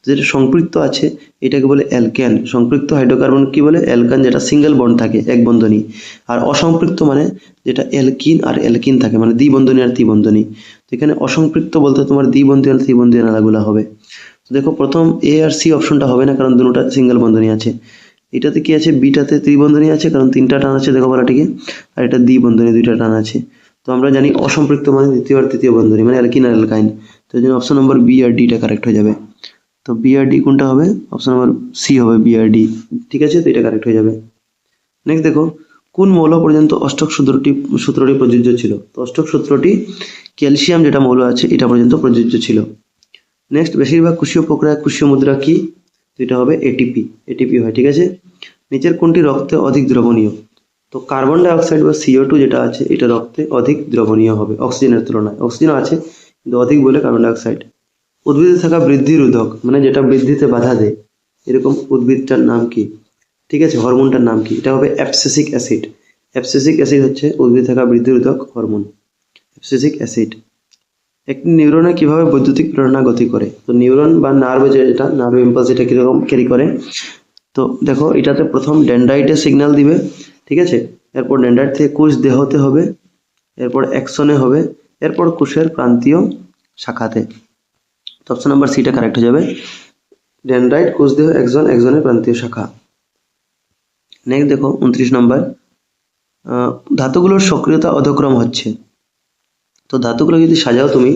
[SPEAKER 1] যেটা সম্পৃক্ত আছে এটাকে বলে অ্যালকেন। সম্পৃক্ত হাইড্রোকার্বন কি বলে, অ্যালকান, যেটা সিঙ্গেল বন্ড থাকে, এক বন্ধনী। আর অসম্পৃক্ত মানে যেটা অ্যালকিন আর অ্যালকিন থাকে, মানে দ্বিবন্ধনী আর ত্রিবন্ধনী। তো এখানে অসম্পৃক্ত বলতে তোমার দ্বিবন্ধী আর ত্রিবন্ধী আলাগুলা হবে। তো দেখো প্রথম এ আর সি অপশনটা হবে না, কারণ দুটোটা সিঙ্গেল বন্ধনী আছে। এটাতে কি আছে, বিটাতে ত্রিবন্ধনী আছে, কারণ 3টা টান আছে দেখো বলাটিকে, আর এটা দ্বিবন্ধনী 2টা টান আছে। তো আমরা জানি অসম্পৃক্ত মানে দ্বিতীয় আর তৃতীয় বন্ধনী, মানে অ্যালকিন আর অ্যালকাইন। তো এই জন্য অপশন নম্বর বি আর ডিটা কারেক্ট হয়ে যাবে। তো বি আর ডি কোনটা হবে, অপশন নম্বর সি হবে, বি আর ডি, ঠিক আছে। তো এটা কারেক্ট হয়ে যাবে। নেক্সট দেখো, কোন মৌল পর্যন্ত অষ্টক সূত্রটি প্রযোজ্য ছিল। তো অষ্টক সূত্রটি ক্যালসিয়াম যেটা মৌল আছে এটা পর্যন্ত প্রযোজ্য ছিল। নেক্সট, বেশিরভাগ কোষীয় প্রক্রিয়া কোষীয় মুদ্রা কি, তো এটা হবে এটিপি হয়, ঠিক আছে। নিচের কোনটি রক্তে অধিক দ্রবণীয়। তো কার্বন ডাইঅক্সাইড বা CO2 যেটা আছে এটা রক্তে অধিক দ্রবণীয় হবে অক্সিজেনের তুলনায়। অক্সিজেন আছে কিন্তু অধিক বলে কার্বন ডাইঅক্সাইড। উদ্ভিদে থাকা বৃদ্ধি রোধক মানে যেটা বৃদ্ধিতে বাধা দেয়, এরকম উদ্ভিদটার নাম কি, ঠিক আছে, হরমোনটার নাম কি, এটা হবে অ্যাবসিসিক অ্যাসিড। অ্যাবসিসিক অ্যাসিড হচ্ছে উদ্ভিদে থাকা বৃদ্ধি রোধক হরমোন, অ্যাবসিসিক অ্যাসিড। একটি নিউরনে কিভাবে বৈদ্যুতিক প্রেরণা গতি করে। তো নিউরন বা নার্ভ যেটা নার্ভ ইম্পালস এটা কিরকম ক্যারি করে। তো দেখো এটাতে প্রথম ডেনড্রাইটে সিগন্যাল দিবে, ঠিক আছে, এরপর ডেনড্রাইট থেকে কোষ দেহতে হবে, এরপর অ্যাক্সনে হবে, এরপর কোষের প্রান্তীয় শাখাতে। তো অপশন নাম্বার সিটা কারেক্ট হয়ে যাবে, ডেনড্রাইট, কোষ দেহ, অ্যাক্সন, অ্যাক্সনের প্রান্তীয় শাখা। নেক্সট দেখো 29 নম্বর, ধাতুগুলোর সক্রিয়তা অধক্রম হচ্ছে। তো ধাতুগুলো যদি সাজাও তুমি,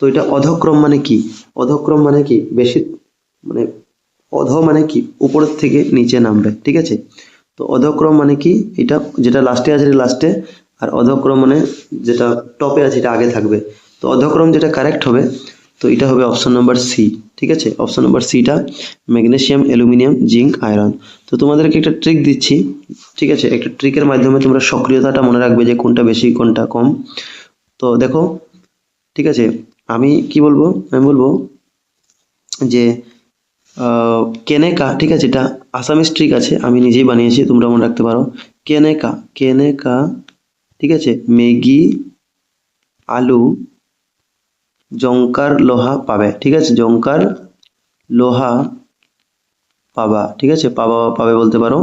[SPEAKER 1] তো এটা অধক্রম মানে কি, অধক্রম মানে কি বেশি, মানে অধ মানে কি উপরের থেকে নিচে নামবে, ঠিক আছে। তো অধক্রম মানে কি, এটা যেটা লাস্টে আছে এটা লাস্টে, আর অধক্রম মানে যেটা টপে আছে এটা আগে থাকবে। তো অধক্রম যেটা কারেক্ট হবে, তো এটা হবে অপশন নাম্বার সি, ঠিক আছে। অপশন নাম্বার সিটা ম্যাগনেসিয়াম, অ্যালুমিনিয়াম, জিঙ্ক, আয়রন। তো তোমাদেরকে একটা ট্রিক দিচ্ছি, ঠিক আছে, একটা ট্রিকের মাধ্যমে তোমরা সক্রিয়তাটা মনে রাখবে যে কোনটা বেশি কোনটা কম। তো দেখো, ঠিক আছে, আমি কি বলবো, আমি বলবো যে কেনেকা, ঠিক আছে, এটা আসামিস ট্রিক আছে, আমি নিজেই বানিয়েছি, তোমরা মনে রাখতে পারো। কেনেকা, ঠিক আছে, ম্যাগি, আলু, জংকার, লোহা পাবে, ঠিক আছে, জংকার, লোহা পাবা, ঠিক আছে, পাবে বলতে পারো,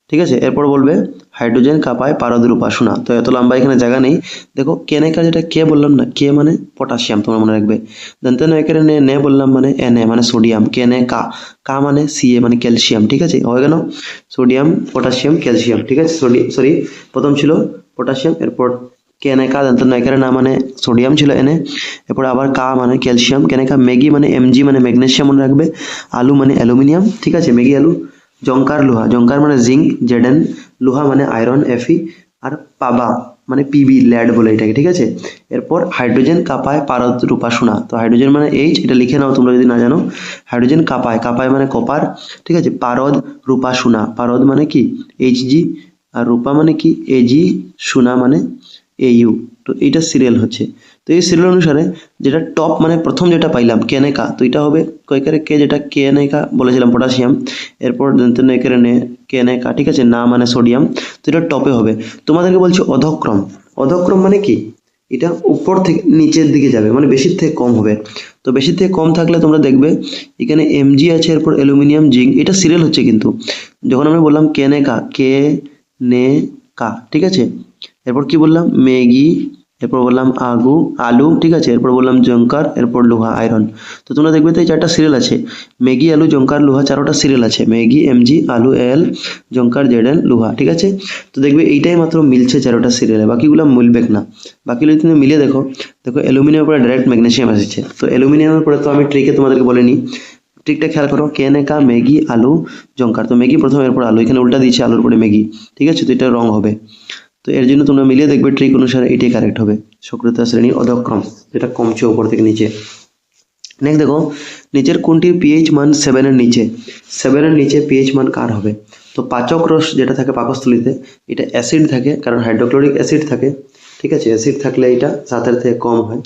[SPEAKER 1] ঠিক আছে। এরপর বলবে হাইড্রোজেন কাপায় পারদের উপাসনা। তো এত লম্বা এখানে জায়গা নেই। দেখো কেনেকা যেটা কে বললাম না, কে মানে পটাশিয়াম, তোমরা মনে রাখবে। জানতে না এখানে নে বললাম মানে Na মানে সোডিয়াম, কা মানে Ca মানে ক্যালসিয়াম, ঠিক আছে, হয়ে গেল সোডিয়াম, পটাশিয়াম, ক্যালসিয়াম, ঠিক আছে। সরি প্রথম ছিল পটাশিয়াম, এরপর কেনেকা, জানতে না এখানে না মানে সোডিয়াম ছিল Na, এরপর আবার কা মানে ক্যালসিয়াম, কেনেকা, ম্যাগি মানে Mg মানে ম্যাগনেসিয়াম মনে রাখবে, আলু মানে অ্যালুমিনিয়াম, ঠিক আছে, ম্যাগি আলু, জংকার লোহা, জংকার মানে জিঙ্ক, Zn, লোহা মানে আয়রন, Fe, আর পাবা মানে Pb, ল্যাড বলে এটাকে, ঠিক আছে। এরপর হাইড্রোজেন কাপায় পারদ রূপা সোনা। তো হাইড্রোজেন মানে H, এটা লিখে নাও তোমরা যদি না জানো। হাইড্রোজেন কাপায় মানে কপার, ঠিক আছে, পারদ রূপা সোনা, পারদ মানে কি Hg, আর রূপা মানে কি Ag, সোনা মানে Au। তো এইটা সিরিয়াল হচ্ছে। তো এই সিরিয়াল অনুসারে যেটা টপ মানে প্রথম যেটা পাইলাম কেনেকা, তো এটা হবে কয়কারে কে, যেটা কেনেকা বলেছিলাম পটাশিয়াম, এরপর কেনেকা, ঠিক আছে, না মানে সোডিয়াম, তো এটা টপে হবে। তোমাদেরকে বলছি অধক্রম, অধক্রম মানে কি, এটা উপর থেকে নিচের দিকে যাবে, মানে বেশির থেকে কম হবে। তো বেশির থেকে কম থাকলে তোমরা দেখবে এখানে এমজি আছে, এরপর অ্যালুমিনিয়াম, জিঙ্ক, এটা সিরিয়াল হচ্ছে কিন্তু। যখন আমরা বললাম কেনেকা, কে নে কা, ঠিক আছে, এরপর কি বললাম ম্যাগি, এরপর বললাম আলু, ঠিক আছে, এরপর বললাম জংকার, এরপর লোহা আয়রন। তো তোমরা দেখবে তো এই চারটা সিরিয়াল আছে, ম্যাগি, আলু, জংকার, লোহা, চারোটা সিরিয়াল আছে, ম্যাগি এমজি, আলু এল, জংকার জেডেন, লোহা, ঠিক আছে। তো দেখবে এইটাই মাত্র মিলছে চারোটা সিরিয়ালে, বাকিগুলো মিলবে না। বাকিগুলো তুমি মিলে দেখো, দেখো অ্যালুমিনিয়ামের পরে ডাইরেক্ট ম্যাগনেসিয়াম এসেছে। তো অ্যালুমিনিয়ামের পরে তো আমি ট্রিকে তোমাদেরকে বলিনি, ট্রিকটা খেয়াল করো, কেনেকা, ম্যাগি, আলু, জংকার। তো ম্যাগি প্রথমে, এরপর আলু, এখানে উল্টা দিয়েছে, আলুর পরে ম্যাগি, ঠিক আছে। তো এটা রং হবে। তো এর জন্য তোমরা মিলিয়ে দেখবে ট্রিক অনুসারে এটাই কারেক্ট হবে। সক্রিয়তা শ্রেণী অধক্রম, যেটা কমছে উপর থেকে নিচে। নেক্সট দেখো, নিচের কোনটির পিএইচ মান 7 এর নিচে? 7 এর নিচে পিএইচ মান কার হবে? তো পাচক রস যেটা থাকে পাকস্থলীতে, এটা অ্যাসিড থাকে, কারণ হাইড্রোক্লোরিক অ্যাসিড থাকে, ঠিক আছে। অ্যাসিড থাকলে এটা 7 থেকে কম হয়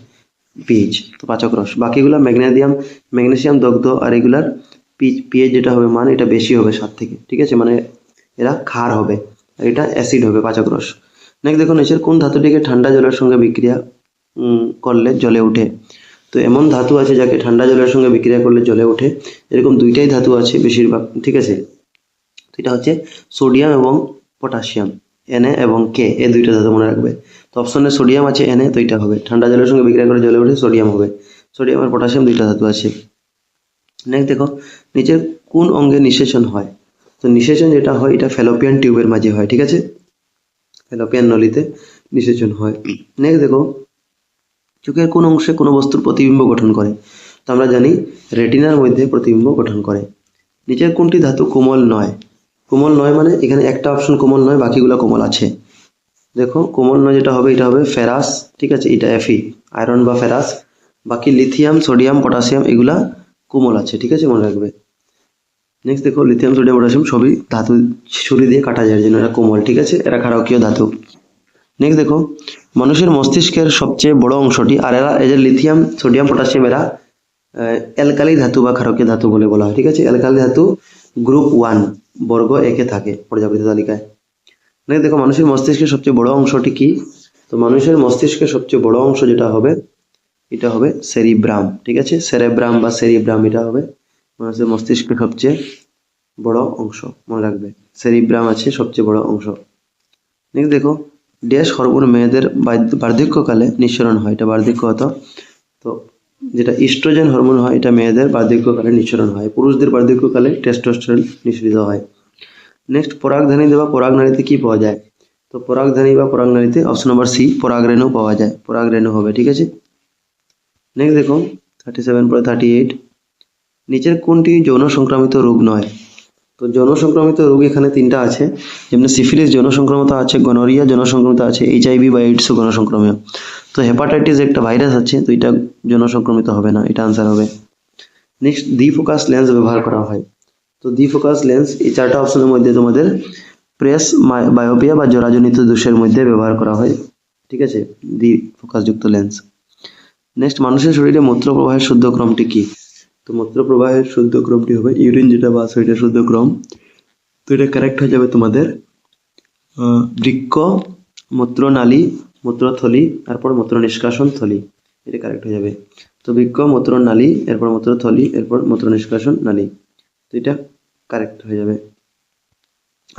[SPEAKER 1] পিএইচ, তো পাচক রস। বাকিগুলো ম্যাগনেসিয়াম দগ্ধ আর রেগুলার পিএইচ যেটা হবে মান, এটা বেশি হবে 7 থেকে, ঠিক আছে, মানে এরা ক্ষার হবে, আর এটা অ্যাসিড হবে পাচক রস। নেক্সট দেখো, নিচের কোন ধাতুটিকে ঠান্ডা জলের সঙ্গে বিক্রিয়া করলে জ্বলে ওঠে? তো এমন ধাতু আছে যাকে ঠান্ডা জলের সঙ্গে বিক্রিয়া করলে জ্বলে ওঠে, এরকম দুইটাই ধাতু আছে বেশিরভাগ, ঠিক আছে। তো এটা হচ্ছে সোডিয়াম এবং পটাশিয়াম, Na এবং K, এই দুইটা ধাতু মনে রাখবে। তো অপশনে সোডিয়াম আছে, Na, তো এটা হবে, ঠান্ডা জলের সঙ্গে বিক্রিয়া করে জ্বলে ওঠে, সোডিয়াম হবে। সোডিয়াম আর পটাশিয়াম দুইটা ধাতু আছে। নেক্সট দেখো, নিচের কোন অঙ্গে নিষেচন হয়? তো নিষেচন যেটা হয়, এটা ফ্যালোপিয়ান টিউবের মাঝে হয়, ঠিক আছে, ফ্যালোপিয়ান নলিতে নিষেচন হয়। নেক্সট দেখো, চোখের কোন অংশে কোনো বস্তুর প্রতিবিম্ব গঠন করে? তো আমরা জানি রেটিনার মধ্যে প্রতিবিম্ব গঠন করে। নিচের কোনটি ধাতু কোমল নয়? কোমল নয় মানে এখানে একটা অপশন কোমল নয়, বাকিগুলো কোমল আছে। দেখো কোমল নয় যেটা হবে, এটা হবে ফেরাস, ঠিক আছে, এটা Fe, আয়রন বা ফেরাস। বাকি লিথিয়াম, সোডিয়াম, পটাশিয়াম এগুলা কোমল আছে, ঠিক আছে, মনে রাখবে। নেক্সট দেখো, লিথিয়াম, সোডিয়াম, পটাশিয়াম সবই ধাতু, ছুরি দিয়ে কাটা যায়, এর জন্য এরা কোমল, ঠিক আছে, এরা ক্ষারকীয় ধাতু। নেক্সট দেখো, মানুষের মস্তিষ্কের সবচেয়ে বড় অংশটি, আর এরা এই যে লিথিয়াম, সোডিয়াম, পটাশিয়াম, এরা অ্যালকালি ধাতু বা ক্ষারকীয় ধাতু বলে বলা হয়, ঠিক আছে। অ্যালকালি ধাতু গ্রুপ 1 বর্গ 1 থাকে পর্যাবৃত্ত তালিকায়। নেক্সট দেখো, মানুষের মস্তিষ্কের সবচেয়ে বড় অংশটি কি? তো মানুষের মস্তিষ্কের সবচেয়ে বড় অংশ যেটা হবে, এটা হবে সেরিব্রাম, ঠিক আছে, সেরেব্রাম বা সেরিব্রাম, এটা হবে মানুষের মস্তিষ্কের সবচেয়ে বড় অংশ, মনে রাখবে, সেরিব্রাম আছে সবচেয়ে বড় অংশ। নেক্সট দেখো, ড্যাশ হরমোন মেয়েদের বার্ধক্যকালে নিঃসরণ হয়, এটা বার্ধক্য হতো। তো যেটা ইস্ট্রোজেন হরমোন হয়, এটা মেয়েদের বার্ধক্যকালে নিঃসরণ হয়, পুরুষদের বার্ধক্যকালে টেস্টোস্টেরন নিঃসরিত হয়। নেক্সট, পরাগধানী বা পরাগনালীতে কি পাওয়া যায়? তো পরাগধানী বা পরাগনালীতে অপশন নম্বর সি, পরাগরেণু পাওয়া যায়, পরাগরেণু হবে, ঠিক আছে। নেক্সট দেখো, 37 পরে 38, নিচের কোনটি যৌন সংক্রামিত রোগ নয়? তো যৌন সংক্রামিত রোগ এখানে তিনটা আছে, যেমন সিফিলিস যৌন সংক্রামিত আছে, গনোরিয়া যৌন সংক্রামিত আছে, HIV বা এইডস যৌন সংক্রামিত। তো হেপাটাইটিস একটা ভাইরাস আছে, তো এটা যৌন সংক্রামিত হবে না, এটা আনসার হবে। নেক্সট, দ্বিফোকাস লেন্স ব্যবহার করা হয়। তো দ্বিফোকাস লেন্স এই চারটা অপশনের মধ্যে তোমাদের প্রেস বায়োপিয়া বা জরাজনিত দোষের মধ্যে ব্যবহার করা হয়, ঠিক আছে, দ্বিফোকাসযুক্ত লেন্স। নেক্সট, মানুষের শরীরে মূত্র প্রবাহের শুদ্ধ ক্রমটি কি? তো মূত্র প্রবাহের শুদ্ধ ক্রমটি হবে ইউরিন যেটা বাস হয়, এটা শুদ্ধ ক্রম। তো এটা কারেক্ট হয়ে যাবে তোমাদের বৃক্ক, মূত্রনালী, মূত্রথলি, তারপর মূত্র নিষ্কাশন থলি, এটা কারেক্ট হয়ে যাবে। তো বৃক্ক, মূত্রনালী, এরপর মূত্রথলি, এরপর মূত্র নিষ্কাশন নালী, তো এটা কারেক্ট হয়ে যাবে।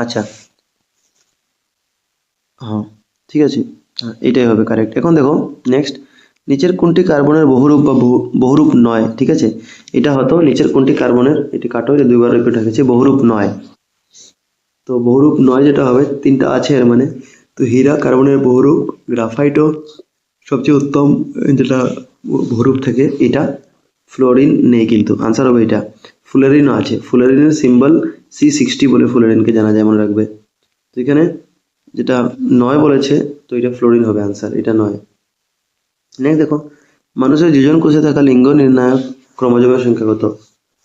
[SPEAKER 1] আচ্ছা, হ্যাঁ, ঠিক আছে, এটাই হবে কারেক্ট। এখন দেখো নেক্সট, নিচের কোনটি কার্বনের বহুরূপ বা বহুরূপ নয়? ঠিক আছে, এটা হতো নিচের কোনটি কার্বনের, এটি কাটো, এটা দুইবার রিপিট হয়ে গেছে, বহুরূপ নয়। তো বহুরূপ নয় যেটা হবে, তিনটা আছে এর মানে, তো হীরা কার্বনের বহুরূপ, গ্রাফাইটও সবচেয়ে উত্তম যেটা বহুরূপ থেকে, এটা ফ্লোরিন নেই, কিন্তু আনসার হবে এটা। ফুলেরিনও আছে, ফুলেরিনের সিম্বল C60 বলে ফুলেরিনকে জানা যায়, মনে রাখবে। তো এখানে যেটা নয় বলেছে, তো এটা ফ্লোরিন হবে আনসার, এটা নয়। নেক্সট দেখো, মানুষের যোজন কোষে থাকা লিঙ্গ নির্ণায়ক ক্রোমোজোমের সংখ্যা কত?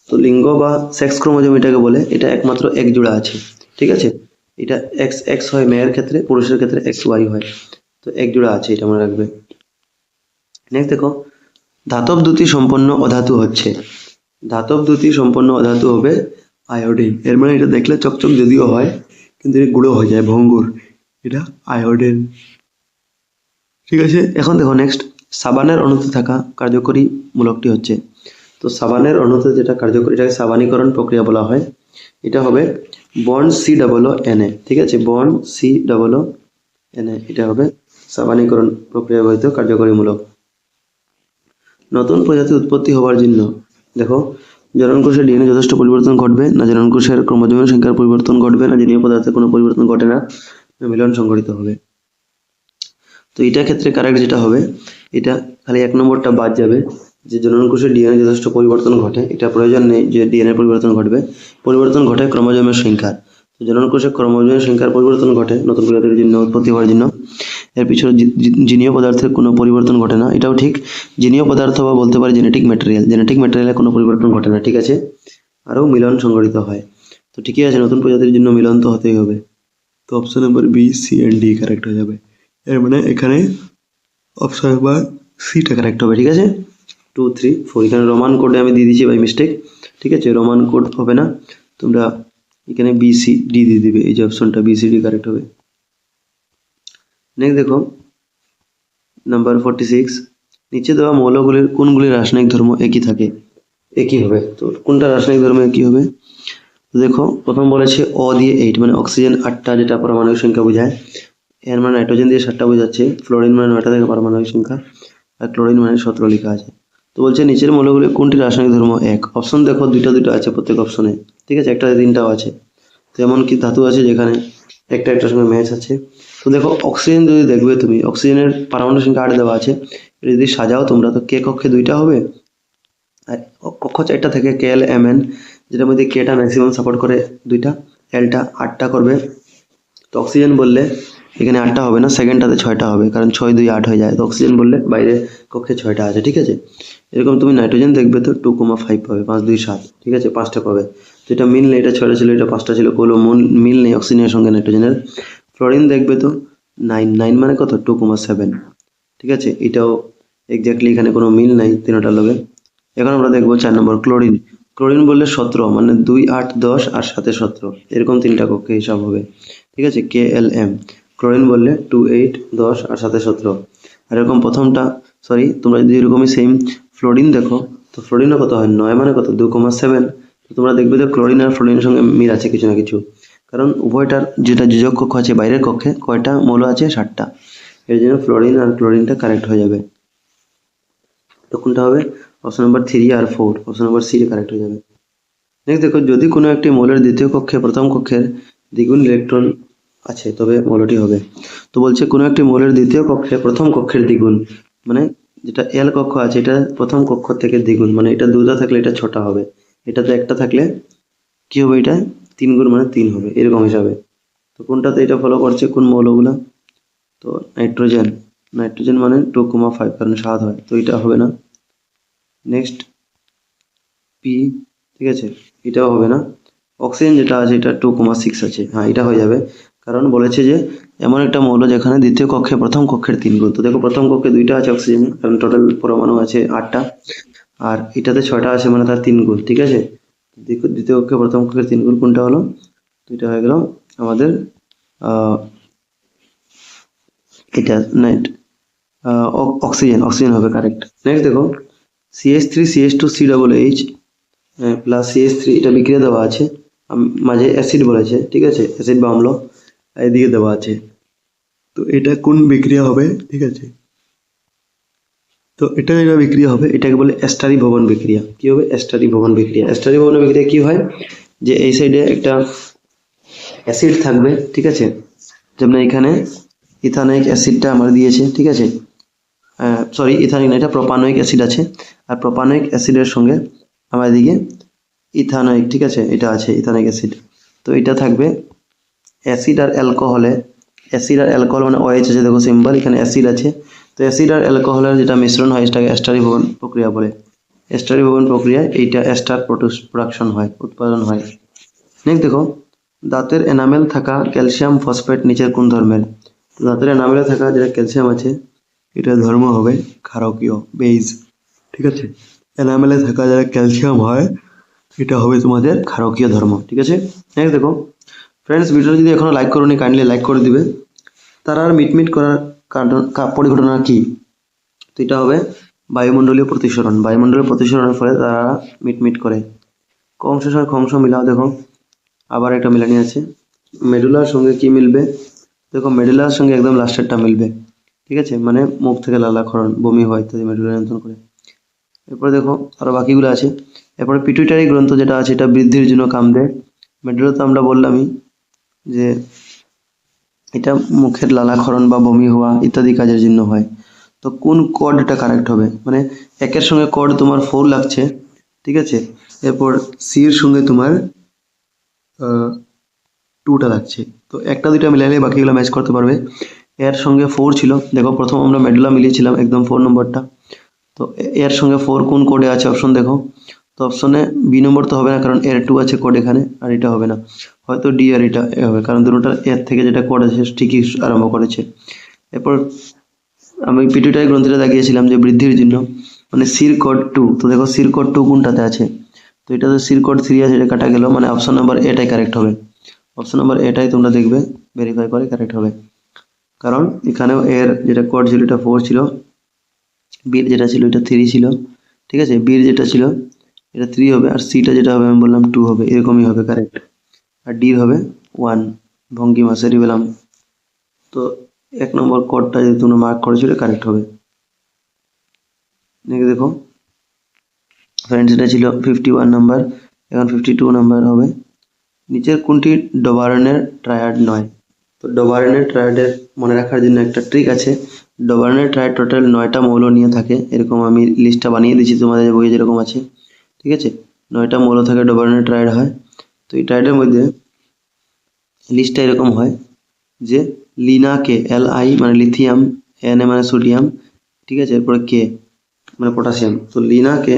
[SPEAKER 1] তো লিঙ্গ বা সেক্স ক্রোমোজোম এটাকে বলে, এটা একমাত্র এক জোড়া আছে, ঠিক আছে, এটা XX হয় মেয়ের ক্ষেত্রে, পুরুষের ক্ষেত্রে XY হয়, তো এক জোড়া আছে, এটা মনে রাখবে। নেক্সট দেখো, ধাতব দ্যুতি সম্পন্ন অধাতু হচ্ছে, ধাতব দ্যুতি সম্পন্ন অধাতু হবে আয়োডিন, এর মানে এটা দেখলে চকচক যদিও হয় কিন্তু এটা গুঁড়ো হয়ে যায়, ভঙ্গুর, এটা আয়োডিন। ঠিক আছে, এখন দেখো নেক্সট সাবানের অণুতে থাকা কার্যকরী মূলকটি হচ্ছে, তো সাবানের অণুতে যেটা কার্যকরী, এটাকে সাবানীকরণ প্রক্রিয়া বলা হয়। এটা হবে বন্ড COO Na, ঠিক আছে, বন্ড COO Na, এটা হবে সাবানীকরণ প্রক্রিয়া ব্যবহৃত কার্যকরী মূলক। নতুন প্রজাতি উৎপত্তি হওয়ার জন্য দেখো জননকোষের ডিএনএ যথেষ্ট পরিবর্তন ঘটবে না, জননকোষের ক্রোমোজোমের সংখ্যার পরিবর্তন ঘটবে না, জনীয় পদার্থের কোনো পরিবর্তন ঘটে না, মিলন সংঘটিত হবে। তো এটার ক্ষেত্রে কারেক্ট যেটা হবে, এটা খালি 1 নম্বরটা বাদ যাবে, যে জননকোষের ডিএনএ যথেষ্ট পরিবর্তন ঘটে, এটা প্রয়োজন নেই যে ডিএনএ পরিবর্তন ঘটবে, পরিবর্তন ঘটে ক্রোমোজোমের সংখ্যার। তো জননকোষে ক্রোমোজোমের সংখ্যার পরিবর্তন ঘটে নতুন প্রজাতির জন্য উৎপত্তি হওয়ার জন্য, এর পিছনে জিনীয় পদার্থের কোনো পরিবর্তন ঘটে না, এটাও ঠিক। জিনীয় পদার্থ বা বলতে পারি জেনেটিক ম্যাটেরিয়ালে কোনো পরিবর্তন ঘটে না, ঠিক আছে। আরও মিলন সংঘটিত হয়। তো ঠিকই আছে, নতুন প্রজাতির জন্য মিলন তো হতেই হবে। তো option number B, C and D correct হয়ে যাবে। এর মানে এখানে অপশন নাম্বার সিটা কারেক্ট হবে, ঠিক আছে। 2, 3, 4 এখানে রোমান কোডে আমি দিয়ে দিয়েছি বাই মিস্টেক, ঠিক আছে, রোমান কোড হবে না, তোমরা এখানে BCD দিয়ে দিবে, এই যে অপশনটা BCD কারেক্ট হবে। নেক্সট দেখো নাম্বার 46, নিচে দেওয়া মৌলগুলির কোনগুলির রাসায়নিক ধর্ম একই থাকে, একই হবে, তো কোনটা রাসায়নিক ধর্ম একই হবে? তো দেখো প্রথম বলেছে অ দিয়ে 8, মানে অক্সিজেন 8টা, যেটা পারমাণবিক সংখ্যা বোঝায়, এর মানে নাইট্রোজেন দিয়ে 7টা বোঝাচ্ছে, ফ্লোরিন মানে 9টা থেকে পারমাণবিক সংখ্যা, আর ক্লোরিন মানে 17 লেখা আছে। তো বলছে নিচের মৌলগুলি কোনটি রাসায়নিক ধর্ম এক? অপশন দেখো দুইটা আছে প্রত্যেক অপশনে, ঠিক আছে, একটা 3টাও আছে। তো এমন কি ধাতু আছে যেখানে একটার সঙ্গে ম্যাচ আছে। তো দেখো অক্সিজেন যদি দেখবে তুমি, অক্সিজেনের পারমাণবিক সংখ্যা 8 দেওয়া আছে, এটা যদি সাজাও তোমরা, তো কে কক্ষে 2টা হবে, আর কক্ষ 4টা থেকে KLMN, যেটার মধ্যে কেটা ম্যাক্সিমাম সাপোর্ট করে 2টা, এলটা 8টা করবে। তো অক্সিজেন বললে এখানে 8টা হবে না, সেকেন্ডটাতে 6টা হবে, কারণ 6 2 8 হয়ে যায়। তো অক্সিজেন বললে বাইরে কক্ষে 6টা আছে, ঠিক আছে। এরকম তুমি নাইট্রোজেন দেখবে তো 2,5 পাবে, 5 2 7, ঠিক আছে, 5টা পাবে। তো এটা মিল নেই, এটা 6টা ছিল, এটা 5টা ছিল, কোনো মিল নেই অক্সিজেনের সঙ্গে নাইট্রোজেনের। ফ্লোরিন দেখবে তো 9 মানে কত, 2,7, ঠিক আছে, এটাও এক্স্যাক্টলি এখানে কোনো মিল নাই তিনটার লগে। এখন আমরা দেখবো 4 নম্বর ক্লোরিন। ক্লোরিন বললে 17, মানে 2 8 10 আর 7 17, এরকম 3টা কক্ষে হিসাব হবে, ঠিক আছে। KLM ক্লোরিন বললে 2 8 10 আর 7 17, আর এরকম প্রথমটা, সরি, তোমরা যদি এরকমই সেম ফ্লোরিন দেখো, তো ফ্লোরিনও কত হয়, 9 মানে কত, 2,7। তো তোমরা দেখবে যে ক্লোরিন আর ফ্লোরিনের সঙ্গে মিল আছে কিছু না কিছু, কারণ উভয়টার যেটা যোজক কক্ষ আছে বাইরের কক্ষে কয়টা মৌল আছে, 7টা, এর জন্য ফ্লোরিন আর ক্লোরিনটা কারেক্ট হয়ে যাবে। তো কোনটা হবে, অপশন নাম্বার 3 আর 4, অপশন নাম্বার সি কারেক্ট হয়ে যাবে। নেক্সট দেখো যদি কোনো একটি মৌলের দ্বিতীয় কক্ষে প্রথম কক্ষের দ্বিগুণ ইলেকট্রন আছে তবে মৌলটি হবে। তো বলছে কোনো একটি মৌলের দ্বিতীয় কক্ষে প্রথম কক্ষের দ্বিগুণ, মানে যেটা এল কক্ষ আছে এটা প্রথম কক্ষ থেকে দ্বিগুণ, মানে এটা 2টা থাকলে এটা 6টা হবে, এটাতে 1টা থাকলে কি হবে, এটা 3 গুণ মানে 3 হবে, এরকম হিসাবে। তো কোনটাতে এটা ফলো করছে, কোন মৌলগুলা, তো নাইট্রোজেন মানে 2,5, কারণ 7 হয়, তো এটা হবে না। নেক্সট পি, ঠিক আছে, এটাও হবে না। অক্সিজেন যেটা আছে এটা 2,6 আছে, হ্যাঁ এটা হয়ে যাবে, কারণ বলেছে যে এমন একটা মৌল যেখানে দ্বিতীয় কক্ষে প্রথম কক্ষের 3 গুণ। তো দেখো প্রথম কক্ষে 2টা আছে অক্সিজেন, কারণ টোটাল পরমাণু আছে 8টা, আর এটাতে 6টা আছে, মানে তার 3 গুণ, ঠিক আছে। দ্বিতীয় কক্ষে প্রথম কক্ষের 3 গুণ কোনটা হলো, তো এটা হয়ে গেল আমাদের এটা অক্সিজেন হবে কারেক্ট। নেক্সট দেখো CH3CH2COOH প্লাস CH3, এটা বিক্রিয়া দেওয়া আছে, মাঝে অ্যাসিড বলেছে, ঠিক আছে, অ্যাসিড বা অম্ল এদিকে দেওয়া আছে, তো এটা কোন বিক্রিয়া হবে, ঠিক আছে। তো এটা বিক্রিয়া হবে, এটাকে বলে এস্টারি ভবন বিক্রিয়া। কি হবে, এস্টারি ভবন বিক্রিয়া। এস্টারি ভবন বিক্রিয়া কি হয়, যে এই সাইডে একটা অ্যাসিড থাকবে, ঠিক আছে, যেমন এখানে ইথানোয়িক অ্যাসিডটা আমার দিয়েছে, ঠিক আছে, সরি ইথানিক না, এটা প্রোপানোয়িক অ্যাসিড আছে, আর প্রোপানোয়িক অ্যাসিডের সঙ্গে আমার এদিকে ইথানোয়িক, ঠিক আছে, এটা আছে ইথানোয়িক অ্যাসিড। তো এটা থাকবে অ্যাসিড আর অ্যালকোহল মানে OH আছে, দেখো সিম্বল, এখানে অ্যাসিড আছে। তো অ্যাসিড আর অ্যালকোহলের যেটা মিশ্রণ হয় সেটাকে এস্টারি ভবন প্রক্রিয়া বলে। এস্টারি ভবন প্রক্রিয়ায় এইটা এস্টার প্রোডাকশন হয়, উৎপাদন হয়। নেক্সট দেখো দাঁতের এনামেল থাকা ক্যালসিয়াম ফসফেট নিচের কোন ধর্মের? তো দাঁতের এনামেলে থাকা যেটা ক্যালসিয়াম আছে এটা ধর্ম হবে ক্ষারকীয়, বেইজ, ঠিক আছে। এনামেলে থাকা যারা ক্যালসিয়াম হয় এটা হবে তোমাদের ক্ষারকীয় ধর্ম, ঠিক আছে। নেক্সট দেখো ফ্রেন্ডস, ভিডিওটা যদি এখনো লাইক করোনি কাইন্ডলি লাইক করে দিবে। তারা আর মিটমিট করার পরিঘটনা কি? তো এটা হবে বায়ুমণ্ডলীয় প্রতিসরণ। বায়ুমণ্ডলীয় প্রতিসরণের ফলে তারা মিটমিট করে। কংস সঙ্গে খংস মিলাও, দেখো আবার একটা মিলানি আছে। মেডুলার সঙ্গে কি মিলবে? দেখো মেডুলার সঙ্গে একদম লাস্টেরটা মিলবে, ঠিক আছে, মানে মুখ থেকে লালাক্ষরণ, বমি হয় ইত্যাদি মেডুলা নিয়ন্ত্রণ করে। এরপরে দেখো আরো বাকিগুলো আছে। এরপরে পিটুইটারি গ্রন্থ যেটা আছে এটা বৃদ্ধির জন্য কাম দেয়। মেডুলা তো আমরা বললামই যে এটা মুখের লালাক্ষরণ বা বমি হওয়া ইত্যাদি কাজের জন্য হয়। তো কোন কোডটা কারেক্ট হবে? মানে একের সঙ্গে কোড তোমার 4 লাগছে, ঠিক আছে, এরপর সি এর সঙ্গে তোমার 2টা লাগছে। তো একটা দুইটা মিলাইলে বাকিগুলো ম্যাচ করতে পারবে। এর সঙ্গে 4 ছিল, দেখো প্রথম আমরা মেডুলা মিলিয়েছিলাম একদম 4 নম্বরটা। তো এর সঙ্গে 4 কোন কোডে আছে অপশন দেখো। তো অপশনে বি নম্বর তো হবে না, কারণ এর 2 আছে কোড এখানে, আর এটা হবে না, হয়তো ডি আর এটা এ হবে, কারণ দুটোটার এর থেকে যেটা কোড আছে ঠিকই আরম্ভ করেছে। এরপর আমি পিটুইটারি গ্রন্থিটা দেখিয়েছিলাম যে বৃদ্ধির জন্য, মানে সির কোড 2। তো দেখো সির কোড 2 কোনটাতে আছে? তো এটাতে সির কোড 3 আছে, এটা কাটা গেল, মানে অপশন নাম্বার এটাই কারেক্ট হবে। অপশন নাম্বার এটাই তোমরা দেখবে, ভেরিফাই করে কারেক্ট হবে, কারণ এখানেও এর যেটা কোড ছিল এটা 4 ছিল, বির যেটা ছিল এটা 3 ছিল, ঠিক আছে, বির যেটা ছিল এটা 3 হবে, আর সিটা যেটা হবে আমি বললাম 2 হবে, এরকমই হবে কারেক্ট। আর ডির হবে 1, ভঙ্গিমা সেরিবেলাম। তো 1 নম্বর কোডটা যদি তোমরা মার্ক করেছো এটা কারেক্ট হবে। দেখো ফ্রেন্ডস, এটা ছিল 51 নাম্বার, এখন 52 নাম্বার হবে। নিচের কোনটি ডবারনের ট্রায়াড নয়? তো ডবারনের ট্রায়াডের মনে রাখার জন্য একটা ট্রিক আছে। ডবারনের ট্রায়াড টোটাল 9টা মৌল নিয়ে থাকে, এরকম আমি লিস্টটা বানিয়ে দিচ্ছি তোমাদের বইয়ে যেরকম আছে, ঠিক আছে, 9টা মৌল থাকে ডবারনের ট্রায়াড হয়। তো এই ট্রায়াডের মধ্যে লিস্টটা এরকম হয় যে লিনাকে Li মানে লিথিয়াম, Na মানে সোডিয়াম, ঠিক আছে, এরপরে কে মানে পটাশিয়াম। তো লিনাকে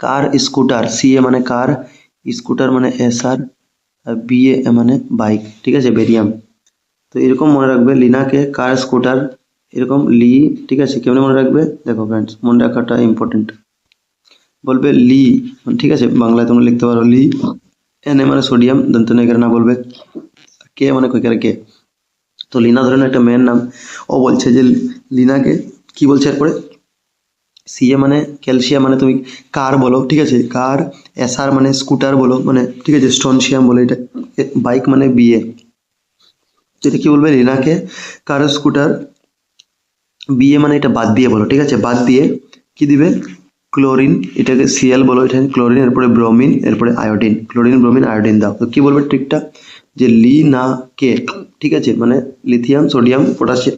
[SPEAKER 1] কার স্কুটার, Ca মানে কার, স্কুটার মানে এসআর, আর বিএ মানে বাইক, ঠিক আছে, বেরিয়াম। তো এরকম মনে রাখবে লিনাকে কার স্কুটার, এরকম লি, ঠিক আছে। কেমন মনে রাখবে? দেখো ফ্রেন্ডস, মনে রাখাটা ইম্পর্টেন্ট। বলবে লি, ঠিক আছে, বাংলায় তোমরা লিখতে পারো লি। এন মানে সোডিয়াম, দন্ত নেকের না বলবে। কে মানে কইকার কে। তো লিনা ধরেন একটা মেয়ের নাম, ও বলছে যে লিনাকে কি বলছে এরপরে, সিএ মানে ক্যালসিয়াম মানে তুমি কার বলো, ঠিক আছে, কার, এসআর মানে স্কুটার বলো, মানে ঠিক আছে, স্টনশিয়াম বলো, এটা বাইক মানে বিএ। এটা কি বলবে? লিনাকে কার স্কুটার, বিএ মানে এটা বাদ দিয়ে বলো, ঠিক আছে, বাদ দিয়ে কি দিবে? ক্লোরিন, এটাকে সিএল বলো, এটা ক্লোরিন, এরপরে ব্রোমিন, এরপরে আয়োডিন, ক্লোরিন ব্রোমিন আয়োডিন দাও। তো কি বলবে ট্রিকটা? যে লি না কে, ঠিক আছে, মানে লিথিয়াম সোডিয়াম পটাশিয়াম,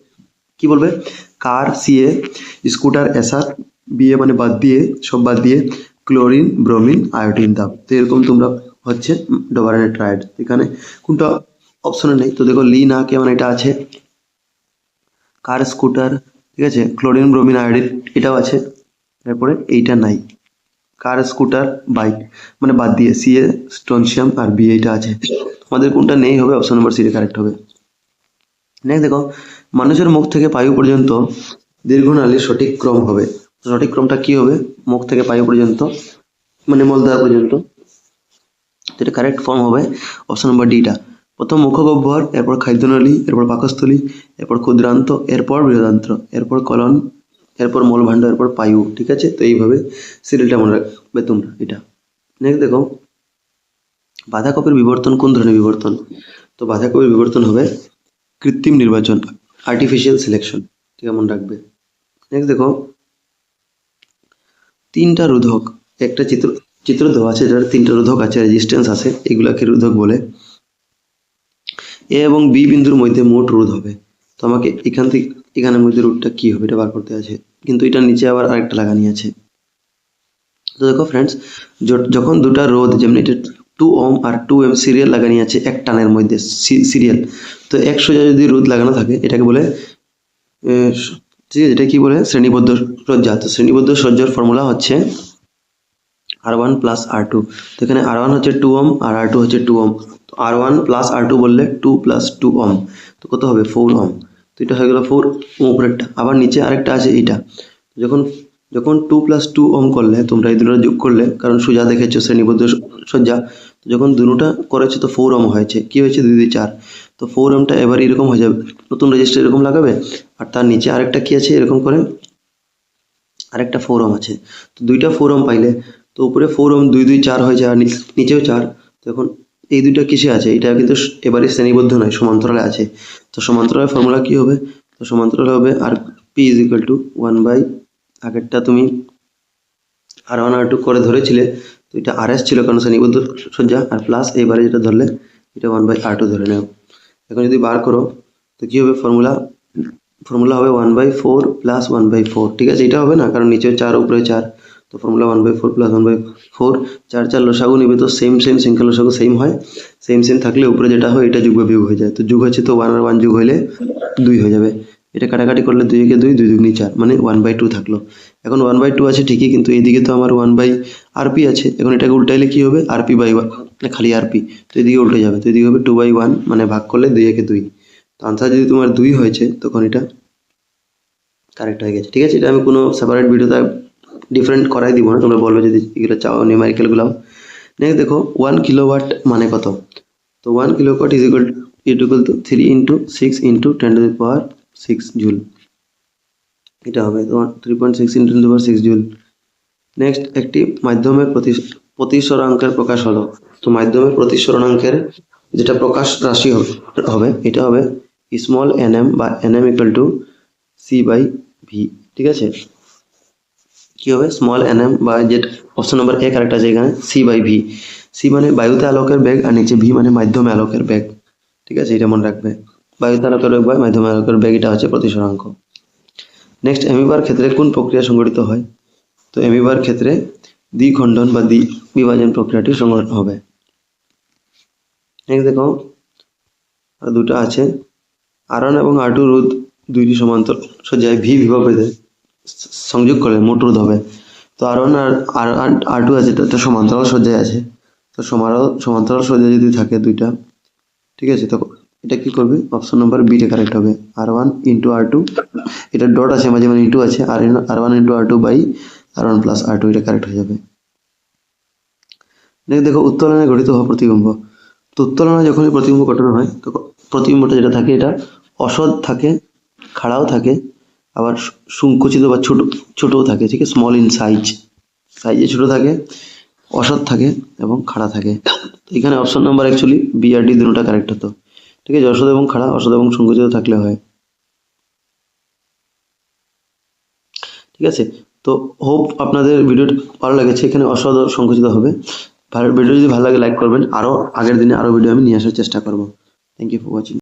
[SPEAKER 1] কি বলবে? কার সিএ, স্কুটার এসআর, বিএ মানে বাদ দিয়ে, সব বাদ দিয়ে ক্লোরিন ব্রোমিন আয়োডিন দাও। তো এরকম তোমরা হচ্ছে ডোবারেনের ট্রায়াড, এখানে কোনটা অপশনে নেই। তো দেখো লি না কে মানে এটা আছে, কার স্কুটার, ঠিক আছে, ক্লোরিন ব্রোমিন আয়োডিন এটাও আছে, তারপরে এইটা নাই, কার স্কুটার বাইক মানে বাদ দিয়ে সিএ স্টনশিয়াম আর বি এইটা আছে। আমাদের কোনটা নেই হবে অপশন নম্বর সি কারেক্ট হবে। নেক্সট দেখো, মানুষের মুখ থেকে পায়ু পর্যন্ত দীর্ঘনালীর সঠিক ক্রম হবে। সঠিক ক্রমটা কি হবে? মুখ থেকে পায়ু পর্যন্ত মানে মলদ্বার পর্যন্ত, যেটা কারেক্ট ফর্ম হবে অপশন নম্বর ডিটা। প্রথম মুখগহ্বর, এরপর খাদ্যনালী, এরপর পাকস্থলী, এরপর ক্ষুদ্রান্ত, এরপর বৃহদান্ত্র, এরপর কলন, এরপর মলভাণ্ড, এরপর পায়ু, ঠিক আছে। তো এইভাবে সিরিয়ালটা মনে রাখবে তোমরা এটা। নেক্সট দেখো, বাঁধাকপির বিবর্তন কোন ধরনের বিবর্তন? তো বাঁধাকপির বিবর্তন হবে কৃত্রিম নির্বাচন, আর্টিফিশিয়াল সিলেকশন, ঠিক আছে, মনে রাখবে। নেক্সট দেখো, 3টা রোধক, একটা চিত্র দেওয়া আছে, যার 3টা রোধক আছে, রেজিস্ট্যান্স আছে, এগুলাকে রোধক বলে। এ এবং বি বিন্দুর মধ্যে মোট রোধ হবে। তো আমাকে এখান থেকে এখানের মধ্যে রোধটা কি হবে এটা বার করতে আছে, কিন্তু এটা নিচে আবার আরেকটা লাগানি আছে। তো দেখো ফ্রেন্ডস, যখন দুটা রোধ, যেমন এটা 2 ওহম আর 2 ওহম সিরিয়াল লাগানি আছে এক টানের মধ্যে, সিরিয়াল, তো 1 সোজা যদি রোধ লাগানো থাকে এটাকে বলে ঠিক আছে, এটা কি বলে? শ্রেণীবদ্ধ সজ্জা। তো শ্রেণীবদ্ধ সজ্জার ফর্মুলা হচ্ছে R1 প্লাস R2। তো এখানে R1 হচ্ছে 2 ওহম আর R2 হচ্ছে 2 ওহম। তো R1 প্লাস R2 বললে 2 প্লাস 2 ওহম, তো কত হবে? 4 ওহম। তো এটা হয়ে গেল 4 উপরেরটা। আবার নিচে আরেকটা আছে এইটা, যখন যখন 2 প্লাস 2 ওহম করলে তোমরা এই দুটো যোগ করলে, কারণ সোজা দেখেছো শ্রেণীবদ্ধ সজ্জা, তো যখন দুটোটা করেছে তো 4 ওহম হয়েছে, কি হয়েছে? 2 2 4। তো 4m এবার এরকম হয়ে যাবে, নতুন রেজিস্টার এরকম লাগাবে, আর তার নিচে আরেকটা কি আছে এরকম করে আরেকটা 4m আছে। তো দুইটা 4m পাইলে তো উপরে 4m 2 2 4 হয়ে যায়, আর নিচেও 4। তো এখন এই দুইটা কিসে আছে, এটা কিন্তু এবারে শ্রেণীবদ্ধ নয়, সমান্তরালে আছে। তো সমান্তরালের ফর্মুলা কি হবে, তো সমান্তরাল হবে আর P is equal to 1 by, আগেরটা তুমি R1 R2 করে ধরেছিলে, তো এটা RS ছিল কারণ শ্রেণীবদ্ধ সজ্জা, আর প্লাস এবারে যেটা ধরলে এটা 1/R2 ধরে নাও। এখন যদি বার করো তো কি হবে, ফর্মুলা হবে 1/4 প্লাস 1/4। ঠিক আছে, এটা হবে না কারণ নিচে 4 উপরে 4, তো ফর্মুলা 1/4 প্লাস 1/4, 4 4 লসাগু নিবে, তো সেম সংখ্যা লসাগু সেম হয়, সেম থাকলে উপরে যেটা হয় এটা যোগ বা বিয়োগ হয়ে যায়। তো যোগ হচ্ছে তো 1 আর 1 যোগ হইলে 2 হয়ে যাবে, এটা কাটাকাটি করলে 2 একে 2, 2 দুগুণে 4, মানে 1/2 থাকলো। এখন 1/2 আছে ঠিকই, কিন্তু এইদিকে তো আমার 1/RP আছে। এখন এটাকে উল্টাইলে কি হবে, RP/1, খালি RP, তো এদিকে উল্টে যাবে, তো এদিকে হবে 2/1, মানে ভাগ করলে 2 একে 2। তো আনসার যদি তোমার 2 হয়েছে তখন এটা কারেক্ট হয়ে গেছে। ঠিক আছে, এটা আমি কোনো সেপারেট ভিডিওতে ডিফারেন্ট করাই দিব না, তোমরা বলবে যদি এগুলো চাও নিউমেরিক্যালগুলো। নেক্সট দেখো 1 কিলোওয়াট মানে কত, তো 1 kilowatt is equal two 3 into 6 into 10⁶ joule, এটা হবে তোমার 3.6 ইন্টু 10⁶ জুল। নেক্সট একটি মাধ্যমের প্রতিসরাঙ্কের প্রকাশ হলো, তো মাধ্যমের প্রতিসরাঙ্কের যেটা প্রকাশ রাশি হবে এটা হবে স্মল nm বা nm ইকুয়াল টু c/v। ঠিক আছে, কি হবে স্মল nm বা যেটা অপশন নম্বর এ কারেক্ট আছে এখানে, c/v। c মানে বায়ুতে আলোকের বেগ, আর নিচে v মানে মাধ্যমে আলোকের বেগ। ঠিক আছে, এটা মনে রাখবে, বায়ুতে আলোকের বেগ বা মাধ্যমে আলোকের বেগ, এটা হচ্ছে প্রতিসরাঙ্ক। নেক্সট অ্যামিবার ক্ষেত্রে কোন প্রক্রিয়া সংঘটিত হয়, তো অ্যামিবার ক্ষেত্রে দ্বিখণ্ডন বা বিভাজন প্রক্রিয়াটি সংঘটন হবে। নেক্সট দেখো আর দুটো আছে, R1 এবং R2 রোধ দুইটি সমান্তর সজ্জায় ভি বিভব রোধে সংযোগ করলে মোট রোধ হবে। তো R1 আর R2 আছে, এটা সমান্তরাল সজ্জায় আছে। তো সমান্তরাল সজ্জায় যদি থাকে দুইটা, ঠিক আছে, তো এটা কি করবে, অপশন নাম্বার বিটা কারেক্ট হবে, R1 ইন্টু R2, এটা ডট আছে মাঝে মানে ইন্টু আছে, R1 into R2 by R1 plus R2, এটা কারেক্ট হয়ে যাবে। নেক্সট দেখো উত্তোলনে গঠিত হওয়া প্রতিবিম্ব, তো উত্তোলনে যখনই প্রতিবিম্ব গঠন হয় তো প্রতিবিম্বটা যেটা থাকে এটা অসৎ থাকে, খাড়াও থাকে, আবার সংকুচিত বা ছোটও থাকে। ঠিক আছে, স্মল ইন সাইজে ছোট থাকে, অসৎ থাকে এবং খাড়া থাকে। তো এখানে অপশন নাম্বার অ্যাকচুয়ালি বি আর ডি দুটোটা কারেক্ট হতো। ঠিক আছে, অসৎ এবং খাড়া, অসৎ এবং সংকুচিত থাকলে হয়। ঠিক আছে, তো হোপ আপনাদের ভিডিওটা ভালো লেগেছে, এখানে অসৎ ও সংকুচিত হবে। ভিডিও যদি ভালো লাগে লাইক করবেন, আরও আগের দিনে আরও ভিডিও আমি নিয়ে আসার চেষ্টা করব। Thank you for watching.